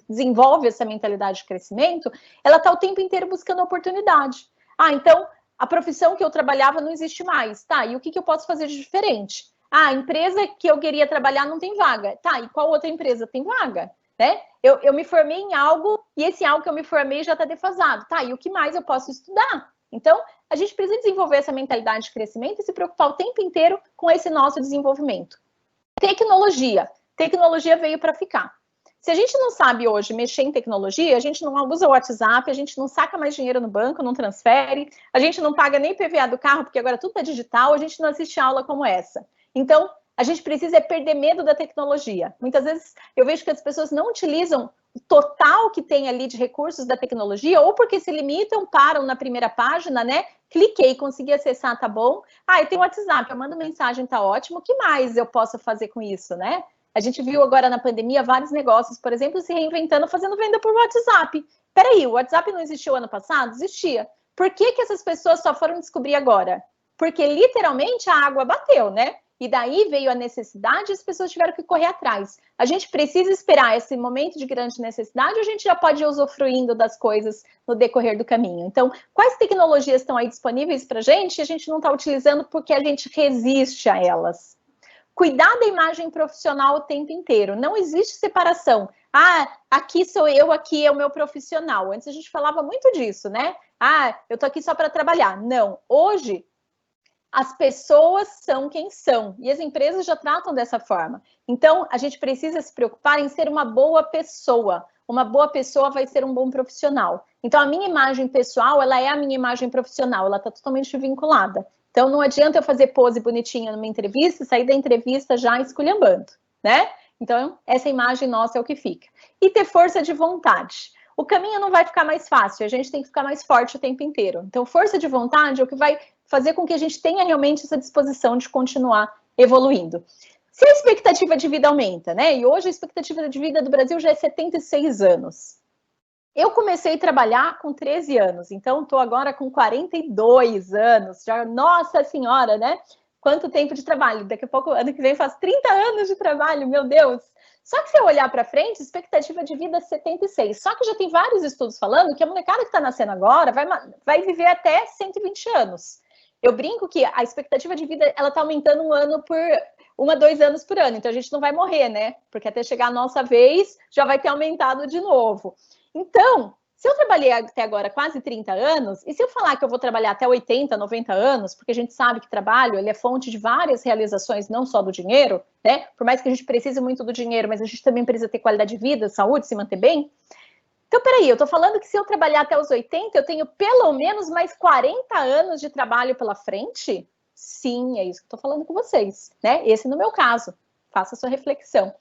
desenvolve essa mentalidade de crescimento, ela está o tempo inteiro buscando oportunidade. Então, a profissão que eu trabalhava não existe mais. Tá, e o que eu posso fazer de diferente? A empresa que eu queria trabalhar não tem vaga. Tá, e qual outra empresa tem vaga? Né? Eu me formei em algo e esse algo que eu me formei já está defasado. Tá, e o que mais eu posso estudar? Então, a gente precisa desenvolver essa mentalidade de crescimento e se preocupar o tempo inteiro com esse nosso desenvolvimento. Tecnologia. Tecnologia veio para ficar. Se a gente não sabe hoje mexer em tecnologia, a gente não usa o WhatsApp, a gente não saca mais dinheiro no banco, não transfere, a gente não paga nem PVA do carro, porque agora tudo é digital, a gente não assiste aula como essa. Então, a gente precisa perder medo da tecnologia. Muitas vezes eu vejo que as pessoas não utilizam o total que tem ali de recursos da tecnologia, ou porque se limitam, param na primeira página, né? Cliquei, consegui acessar, tá bom. Eu tenho WhatsApp, eu mando mensagem, tá ótimo. O que mais eu posso fazer com isso, né? A gente viu agora na pandemia vários negócios, por exemplo, se reinventando, fazendo venda por WhatsApp. Peraí, o WhatsApp não existiu ano passado? Existia. Por que essas pessoas só foram descobrir agora? Porque literalmente a água bateu, né? e daí veio a necessidade e as pessoas tiveram que correr atrás. A gente precisa esperar esse momento de grande necessidade ou a gente já pode ir usufruindo das coisas no decorrer do caminho? Então, quais tecnologias estão aí disponíveis para a gente não está utilizando porque a gente resiste a elas? Cuidar da imagem profissional o tempo inteiro. Não existe separação. Ah, aqui sou eu, aqui é o meu profissional. Antes a gente falava muito disso, né? Ah, eu tô aqui só para trabalhar. Não. Hoje, as pessoas são quem são. E as empresas já tratam dessa forma. Então, a gente precisa se preocupar em ser uma boa pessoa. Uma boa pessoa vai ser um bom profissional. Então, a minha imagem pessoal, ela é a minha imagem profissional. Ela está totalmente vinculada. Então, não adianta eu fazer pose bonitinha numa entrevista e sair da entrevista já esculhambando, né? Então, essa imagem nossa é o que fica. E ter força de vontade. O caminho não vai ficar mais fácil, a gente tem que ficar mais forte o tempo inteiro. Então, força de vontade é o que vai fazer com que a gente tenha realmente essa disposição de continuar evoluindo. Se a expectativa de vida aumenta, né? E hoje a expectativa de vida do Brasil já é 76 anos. Eu comecei a trabalhar com 13 anos, então estou agora com 42 anos, já, nossa senhora, né? Quanto tempo de trabalho, daqui a pouco, ano que vem, eu faço 30 anos de trabalho, meu Deus! Só que se eu olhar para frente, expectativa de vida é 76, só que já tem vários estudos falando que a molecada que está nascendo agora vai viver até 120 anos. Eu brinco que a expectativa de vida, ela está aumentando 1 a 2 anos por ano, então a gente não vai morrer, né? Porque até chegar a nossa vez, já vai ter aumentado de novo. Então, se eu trabalhei até agora quase 30 anos, e se eu falar que eu vou trabalhar até 80, 90 anos, porque a gente sabe que trabalho ele é fonte de várias realizações, não só do dinheiro, né? Por mais que a gente precise muito do dinheiro, mas a gente também precisa ter qualidade de vida, saúde, se manter bem. Então, peraí, eu tô falando que se eu trabalhar até os 80, eu tenho pelo menos mais 40 anos de trabalho pela frente? Sim, é isso que eu tô falando com vocês, né? Esse no meu caso. Faça a sua reflexão.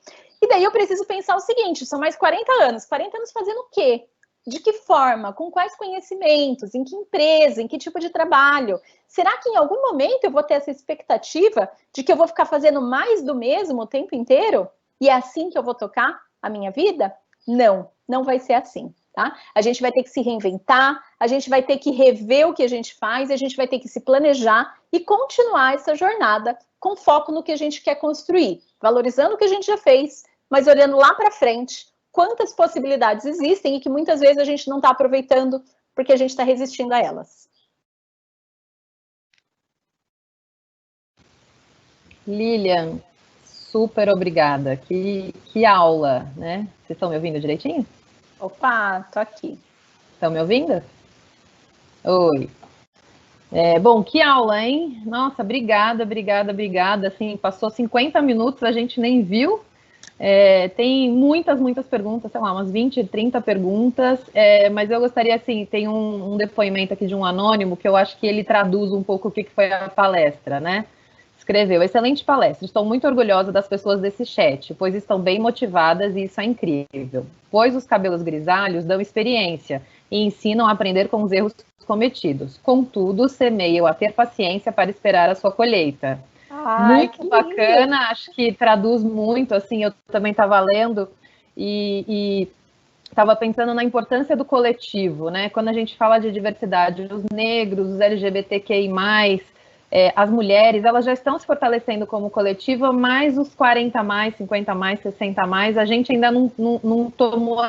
E daí eu preciso pensar o seguinte, são mais 40 anos fazendo o quê? De que forma? Com quais conhecimentos? Em que empresa? Em que tipo de trabalho? Será que em algum momento eu vou ter essa expectativa de que eu vou ficar fazendo mais do mesmo o tempo inteiro? E é assim que eu vou tocar a minha vida? Não, não vai ser assim, tá? A gente vai ter que se reinventar, a gente vai ter que rever o que a gente faz, a gente vai ter que se planejar e continuar essa jornada com foco no que a gente quer construir, valorizando o que a gente já fez, mas olhando lá para frente, quantas possibilidades existem e que muitas vezes a gente não está aproveitando porque a gente está resistindo a elas. Lilian, super obrigada. Que aula, né? Vocês estão me ouvindo direitinho? Opa, tô aqui. Estão me ouvindo? Oi. Bom, que aula, hein? Nossa, obrigada. Assim, passou 50 minutos, a gente nem viu. Tem muitas perguntas, sei lá, umas 20, 30 perguntas, mas eu gostaria, assim, tem um depoimento aqui de um anônimo que eu acho que ele traduz um pouco o que foi a palestra, né? Escreveu, excelente palestra, estou muito orgulhosa das pessoas desse chat, pois estão bem motivadas e isso é incrível. Pois os cabelos grisalhos dão experiência e ensinam a aprender com os erros cometidos. Contudo, semeiam a ter paciência para esperar a sua colheita. Muito bacana, acho que traduz muito, assim, eu também estava lendo e estava pensando na importância do coletivo, né? Quando a gente fala de diversidade, os negros, os LGBTQI+, as mulheres, elas já estão se fortalecendo como coletivo, mas os 40 mais, 50 mais, 60 mais, a gente ainda não tomou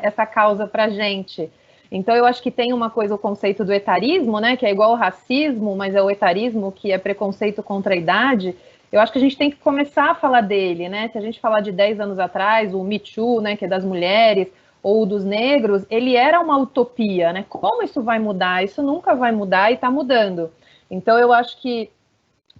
essa causa para a gente. Então, eu acho que tem uma coisa, o conceito do etarismo, né, que é igual ao racismo, mas é o etarismo, que é preconceito contra a idade. Eu acho que a gente tem que começar a falar dele, né? Se a gente falar de 10 anos atrás, o Me Too, né, que é das mulheres, ou dos negros, ele era uma utopia, né? Como isso vai mudar? Isso nunca vai mudar e está mudando. Então, eu acho que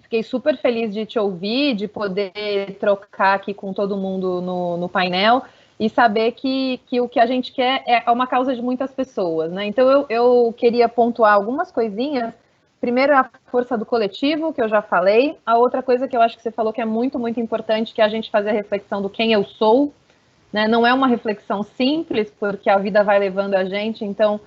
fiquei super feliz de te ouvir, de poder trocar aqui com todo mundo no painel e saber que o que a gente quer é uma causa de muitas pessoas, né? Então, eu queria pontuar algumas coisinhas. Primeiro, a força do coletivo, que eu já falei. A outra coisa que eu acho que você falou que é muito, muito importante, que é a gente fazer a reflexão do quem eu sou, né? Não é uma reflexão simples, porque a vida vai levando a gente, então...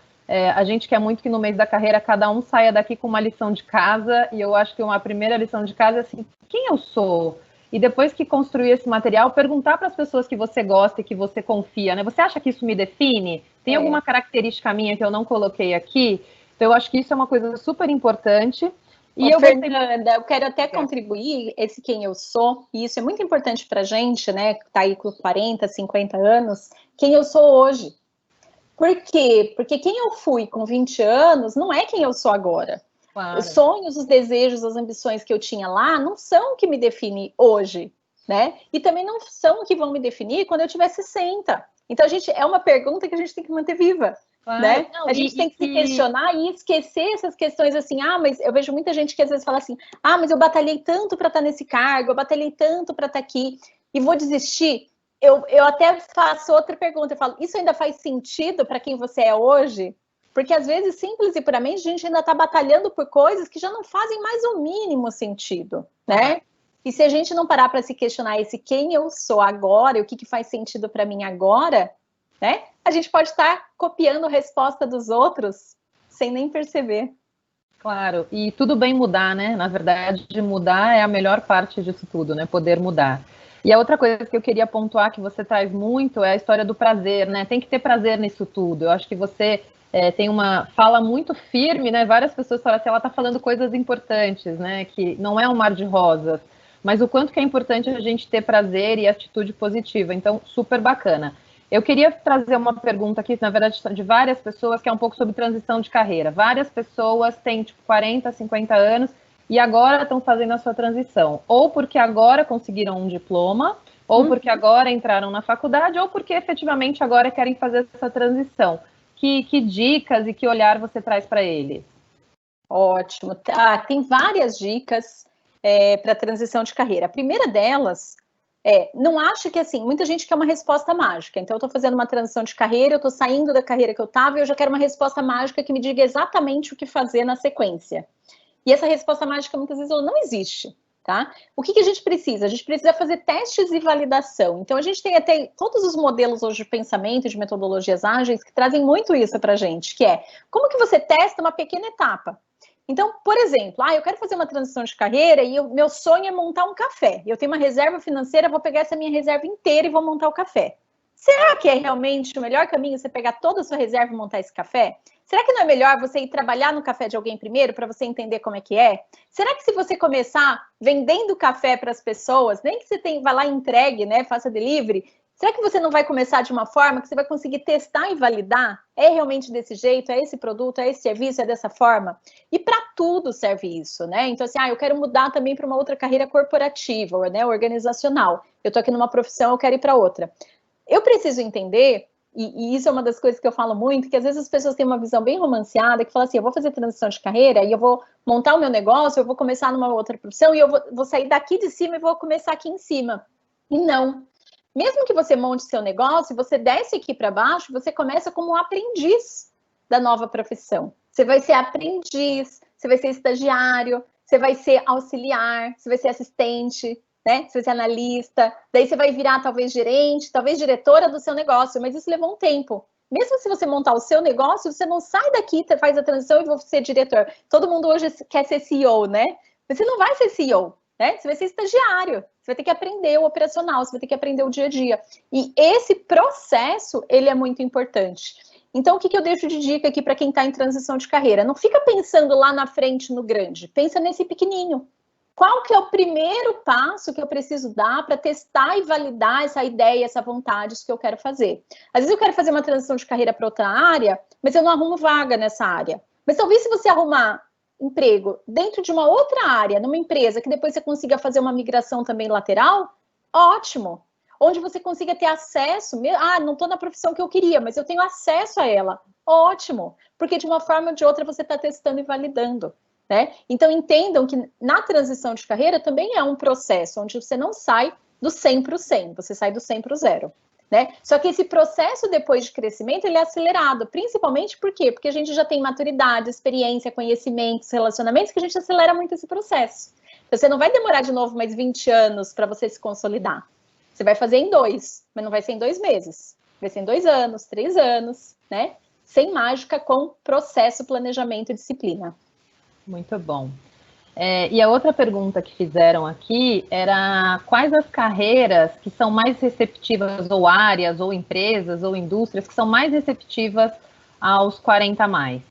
a gente quer muito que no mês da carreira cada um saia daqui com uma lição de casa, e eu acho que uma primeira lição de casa é assim, quem eu sou? E depois que construir esse material, perguntar para as pessoas que você gosta e que você confia, né? Você acha que isso me define? Tem alguma característica minha que eu não coloquei aqui? Então eu acho que isso é uma coisa super importante. E Fernanda, eu quero até contribuir esse quem eu sou, e isso é muito importante para a gente, né, que está aí com 40, 50 anos, quem eu sou hoje. Por quê? Porque quem eu fui com 20 anos não é quem eu sou agora. Claro. Os sonhos, os desejos, as ambições que eu tinha lá não são o que me define hoje, né? E também não são o que vão me definir quando eu tiver 60. Então, é uma pergunta que a gente tem que manter viva. Claro. Né? Não, a gente tem que se questionar e esquecer essas questões assim, mas eu vejo muita gente que às vezes fala assim, mas eu batalhei tanto para estar nesse cargo, eu batalhei tanto para estar aqui e vou desistir. Eu até faço outra pergunta, eu falo, isso ainda faz sentido para quem você é hoje? Porque às vezes, simples e puramente, a gente ainda está batalhando por coisas que já não fazem mais o mínimo sentido, né? E se a gente não parar para se questionar esse quem eu sou agora, e o que faz sentido para mim agora, né? A gente pode estar copiando a resposta dos outros sem nem perceber. Claro, e tudo bem mudar, né? Na verdade, mudar é a melhor parte disso tudo, né? Poder mudar. E a outra coisa que eu queria pontuar que você traz muito é a história do prazer, né? Tem que ter prazer nisso tudo. Eu acho que você tem uma fala muito firme, né? Várias pessoas falam assim, ela está falando coisas importantes, né? Que não é um mar de rosas, mas o quanto que é importante a gente ter prazer e atitude positiva. Então, super bacana. Eu queria trazer uma pergunta aqui, na verdade, de várias pessoas, que é um pouco sobre transição de carreira. Várias pessoas têm, tipo, 40, 50 anos e agora estão fazendo a sua transição. Ou porque agora conseguiram um diploma, ou porque agora entraram na faculdade, ou porque efetivamente agora querem fazer essa transição. Que dicas e que olhar você traz para eles? Ótimo. Tem várias dicas para transição de carreira. A primeira delas não acho que, assim, muita gente quer uma resposta mágica. Então, eu estou fazendo uma transição de carreira, eu estou saindo da carreira que eu estava e eu já quero uma resposta mágica que me diga exatamente o que fazer na sequência. E essa resposta mágica, muitas vezes, ela não existe, tá? O que a gente precisa? A gente precisa fazer testes e validação. Então, a gente tem até todos os modelos hoje de pensamento, de metodologias ágeis, que trazem muito isso para a gente, que é como que você testa uma pequena etapa. Então, por exemplo, eu quero fazer uma transição de carreira e meu sonho é montar um café. Eu tenho uma reserva financeira, vou pegar essa minha reserva inteira e vou montar o café. Será que é realmente o melhor caminho você pegar toda a sua reserva e montar esse café? Será que não é melhor você ir trabalhar no café de alguém primeiro para você entender como é que é? Será que se você começar vendendo café para as pessoas, nem que você vá lá e entregue, né, faça delivery, será que você não vai começar de uma forma que você vai conseguir testar e validar? É realmente desse jeito? É esse produto? É esse serviço? É dessa forma? E para tudo serve isso, né? Então, assim, eu quero mudar também para uma outra carreira corporativa, né, organizacional. Eu estou aqui numa profissão, eu quero ir para outra. Eu preciso entender, e isso é uma das coisas que eu falo muito, que às vezes as pessoas têm uma visão bem romanceada, que fala assim, eu vou fazer transição de carreira, e eu vou montar o meu negócio, eu vou começar numa outra profissão, e eu vou sair daqui de cima e vou começar aqui em cima. E não. Mesmo que você monte seu negócio, você desce aqui para baixo, você começa como um aprendiz da nova profissão. Você vai ser aprendiz, você vai ser estagiário, você vai ser auxiliar, você vai ser assistente, né? Você vai ser analista, daí você vai virar talvez gerente, talvez diretora do seu negócio, mas isso levou um tempo. Mesmo se você montar o seu negócio, você não sai daqui, faz a transição e vou ser diretor. Todo mundo hoje quer ser CEO, né? Mas você não vai ser CEO. Né? Você vai ser estagiário, você vai ter que aprender o operacional, você vai ter que aprender o dia a dia. E esse processo, ele é muito importante. Então, o que eu deixo de dica aqui para quem está em transição de carreira? Não fica pensando lá na frente no grande, pensa nesse pequenininho. Qual que é o primeiro passo que eu preciso dar para testar e validar essa ideia, essa vontade que eu quero fazer? Às vezes eu quero fazer uma transição de carreira para outra área, mas eu não arrumo vaga nessa área. Mas talvez se você arrumar emprego dentro de uma outra área, numa empresa, que depois você consiga fazer uma migração também lateral, ótimo. Onde você consiga ter acesso, não estou na profissão que eu queria, mas eu tenho acesso a ela, ótimo. Porque de uma forma ou de outra você está testando e validando, né? Então entendam que na transição de carreira também é um processo onde você não sai do 100 para o 100, você sai do 100 para o 0. Né? Só que esse processo depois de crescimento, ele é acelerado, principalmente por quê? Porque a gente já tem maturidade, experiência, conhecimentos, relacionamentos, que a gente acelera muito esse processo. Então, você não vai demorar de novo mais 20 anos para você se consolidar. Você vai fazer em 2, mas não vai ser em 2 meses. Vai ser em 2 anos, 3 anos, né? Sem mágica, com processo, planejamento e disciplina. Muito bom. E a outra pergunta que fizeram aqui era quais as carreiras que são mais receptivas, ou áreas, ou empresas, ou indústrias, que são mais receptivas aos 40 a mais?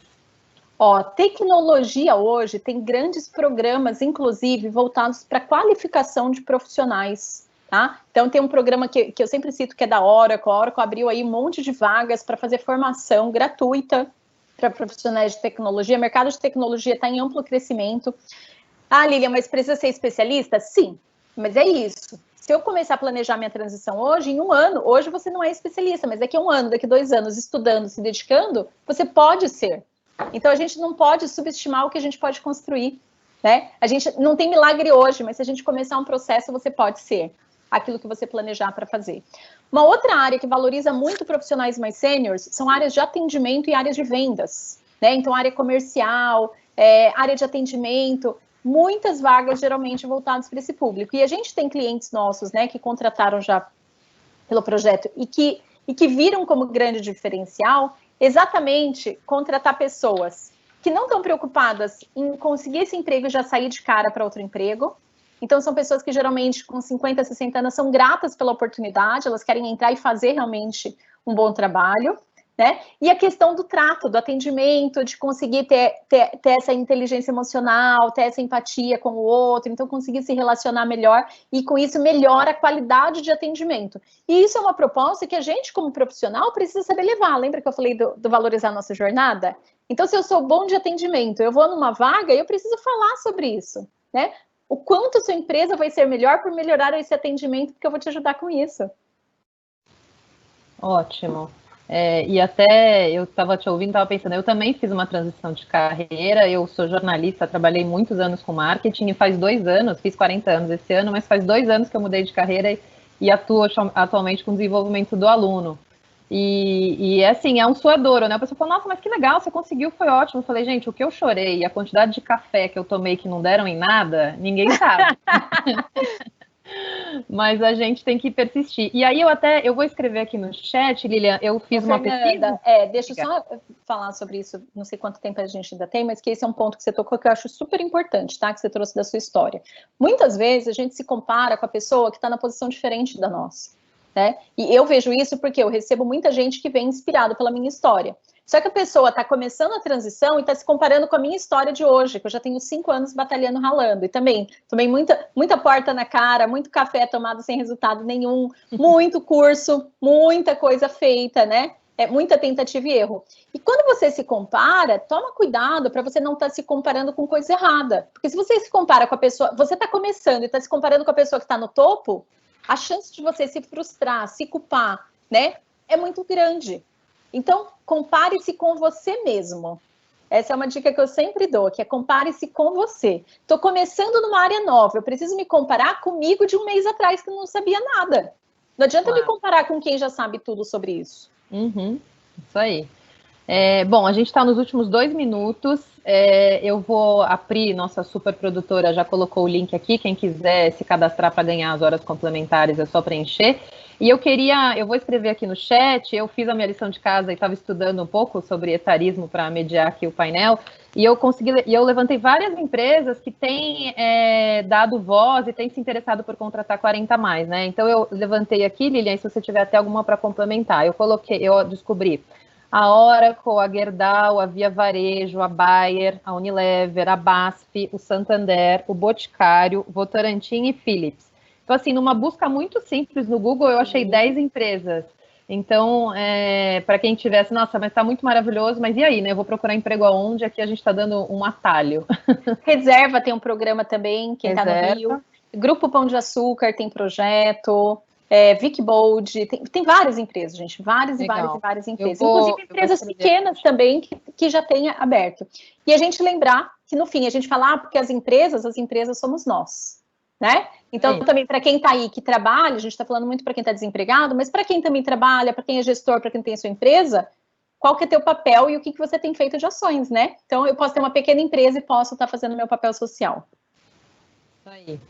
Ó, tecnologia hoje tem grandes programas, inclusive, voltados para qualificação de profissionais, tá? Então, tem um programa que eu sempre cito, que é da Oracle. A Oracle abriu aí um monte de vagas para fazer formação gratuita para profissionais de tecnologia. O mercado de tecnologia está em amplo crescimento. Ah, Lilian, mas precisa ser especialista? Sim, mas é isso. Se eu começar a planejar minha transição hoje, em um ano, hoje você não é especialista, mas daqui a um ano, daqui a 2 anos, estudando, se dedicando, você pode ser. Então, a gente não pode subestimar o que a gente pode construir, né? A gente não tem milagre hoje, mas se a gente começar um processo, você pode ser aquilo que você planejar para fazer. Uma outra área que valoriza muito profissionais mais sêniores são áreas de atendimento e áreas de vendas, né? Então, área comercial, área de atendimento, muitas vagas geralmente voltadas para esse público. E a gente tem clientes nossos, né, que contrataram já pelo projeto e que viram como grande diferencial exatamente contratar pessoas que não estão preocupadas em conseguir esse emprego e já sair de cara para outro emprego. Então, são pessoas que geralmente com 50, 60 anos são gratas pela oportunidade, elas querem entrar e fazer realmente um bom trabalho, né? E a questão do trato, do atendimento, de conseguir ter essa inteligência emocional, ter essa empatia com o outro, então conseguir se relacionar melhor e com isso melhora a qualidade de atendimento. E isso é uma proposta que a gente, como profissional, precisa saber levar. Lembra que eu falei do valorizar a nossa jornada? Então, se eu sou bom de atendimento, eu vou numa vaga, eu preciso falar sobre isso, né? O quanto a sua empresa vai ser melhor por melhorar esse atendimento, porque eu vou te ajudar com isso. Ótimo. E até eu estava te ouvindo, estava pensando, eu também fiz uma transição de carreira, eu sou jornalista, trabalhei muitos anos com marketing e faz 2 anos, fiz 40 anos esse ano, mas faz 2 anos que eu mudei de carreira e atuo atualmente com desenvolvimento do aluno. E assim, é um suadouro, né? A pessoa fala, nossa, mas que legal, você conseguiu, foi ótimo. Eu falei, gente, o que eu chorei e a quantidade de café que eu tomei que não deram em nada, ninguém sabe. Mas a gente tem que persistir. E aí eu vou escrever aqui no chat, Lilian, eu fiz uma pesquisa. Deixa eu só falar sobre isso, não sei quanto tempo a gente ainda tem, mas que esse é um ponto que você tocou que eu acho super importante, tá? Que você trouxe da sua história. Muitas vezes a gente se compara com a pessoa que está na posição diferente da nossa, né? E eu vejo isso porque eu recebo muita gente que vem inspirado pela minha história. Só que a pessoa está começando a transição e está se comparando com a minha história de hoje, que eu já tenho 5 anos batalhando, ralando. E também tomei muita porta na cara, muito café tomado sem resultado nenhum, muito curso, muita coisa feita, né? Muita tentativa e erro. E quando você se compara, toma cuidado para você não estar se comparando com coisa errada. Porque se você se compara com a pessoa, você está começando e está se comparando com a pessoa que está no topo, a chance de você se frustrar, se culpar, né, é muito grande. Então, compare-se com você mesmo. Essa é uma dica que eu sempre dou, que é compare-se com você. Estou começando numa área nova, eu preciso me comparar comigo de um mês atrás que eu não sabia nada. Não adianta me comparar com quem já sabe tudo sobre isso. Isso aí. Bom, a gente está nos últimos 2 minutos. Eu vou abrir, nossa super produtora já colocou o link aqui. Quem quiser se cadastrar para ganhar as horas complementares é só preencher. E eu vou escrever aqui no chat. Eu fiz a minha lição de casa e estava estudando um pouco sobre etarismo para mediar aqui o painel. E eu levantei várias empresas que têm dado voz e têm se interessado por contratar 40 a mais, né? Então eu levantei aqui, Lilian, se você tiver até alguma para complementar. Eu descobri a Oracle, a Gerdau, a Via Varejo, a Bayer, a Unilever, a BASF, o Santander, o Boticário, Votorantim e Philips. Então, assim, numa busca muito simples no Google, eu achei 10 empresas. Então, para quem tivesse, nossa, mas está muito maravilhoso, mas e aí, né? Eu vou procurar emprego aonde? Aqui a gente está dando um atalho. Reserva tem um programa também, quem está no Rio. Grupo Pão de Açúcar tem projeto. Vic Bold, tem várias empresas, gente, várias empresas, inclusive empresas pequenas também que já têm aberto. E a gente lembrar que no fim a gente fala, porque as empresas somos nós, né? Então também para quem está aí que trabalha, a gente está falando muito para quem está desempregado, mas para quem também trabalha, para quem é gestor, para quem tem a sua empresa, qual que é teu papel e o que você tem feito de ações, né? Então eu posso ter uma pequena empresa e posso estar fazendo meu papel social. Isso aí.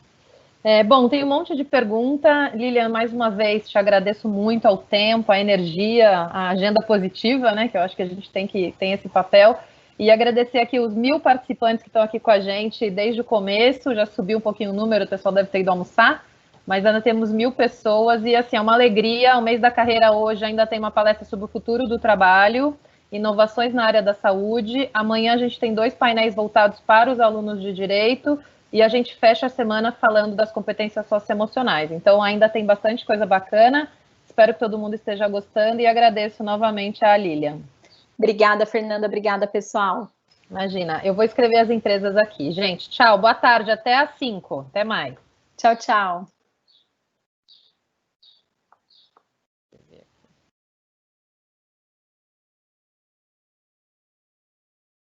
Bom, tem um monte de pergunta. Lilian, mais uma vez, te agradeço muito ao tempo, a energia, a agenda positiva, né? Que eu acho que a gente tem esse papel. E agradecer aqui os 1000 participantes que estão aqui com a gente desde o começo. Já subiu um pouquinho o número, o pessoal deve ter ido almoçar. Mas ainda temos 1000 pessoas e, assim, é uma alegria. O mês da carreira hoje ainda tem uma palestra sobre o futuro do trabalho. inovações na área da saúde. Amanhã a gente tem 2 painéis voltados para os alunos de direito e a gente fecha a semana falando das competências socioemocionais. Então ainda tem bastante coisa bacana. Espero que todo mundo esteja gostando e agradeço novamente a Lilian. Obrigada, Fernanda. Obrigada, pessoal. Imagina, eu vou escrever as empresas aqui. Gente, tchau, boa tarde, até às 5. Até mais. Tchau, tchau.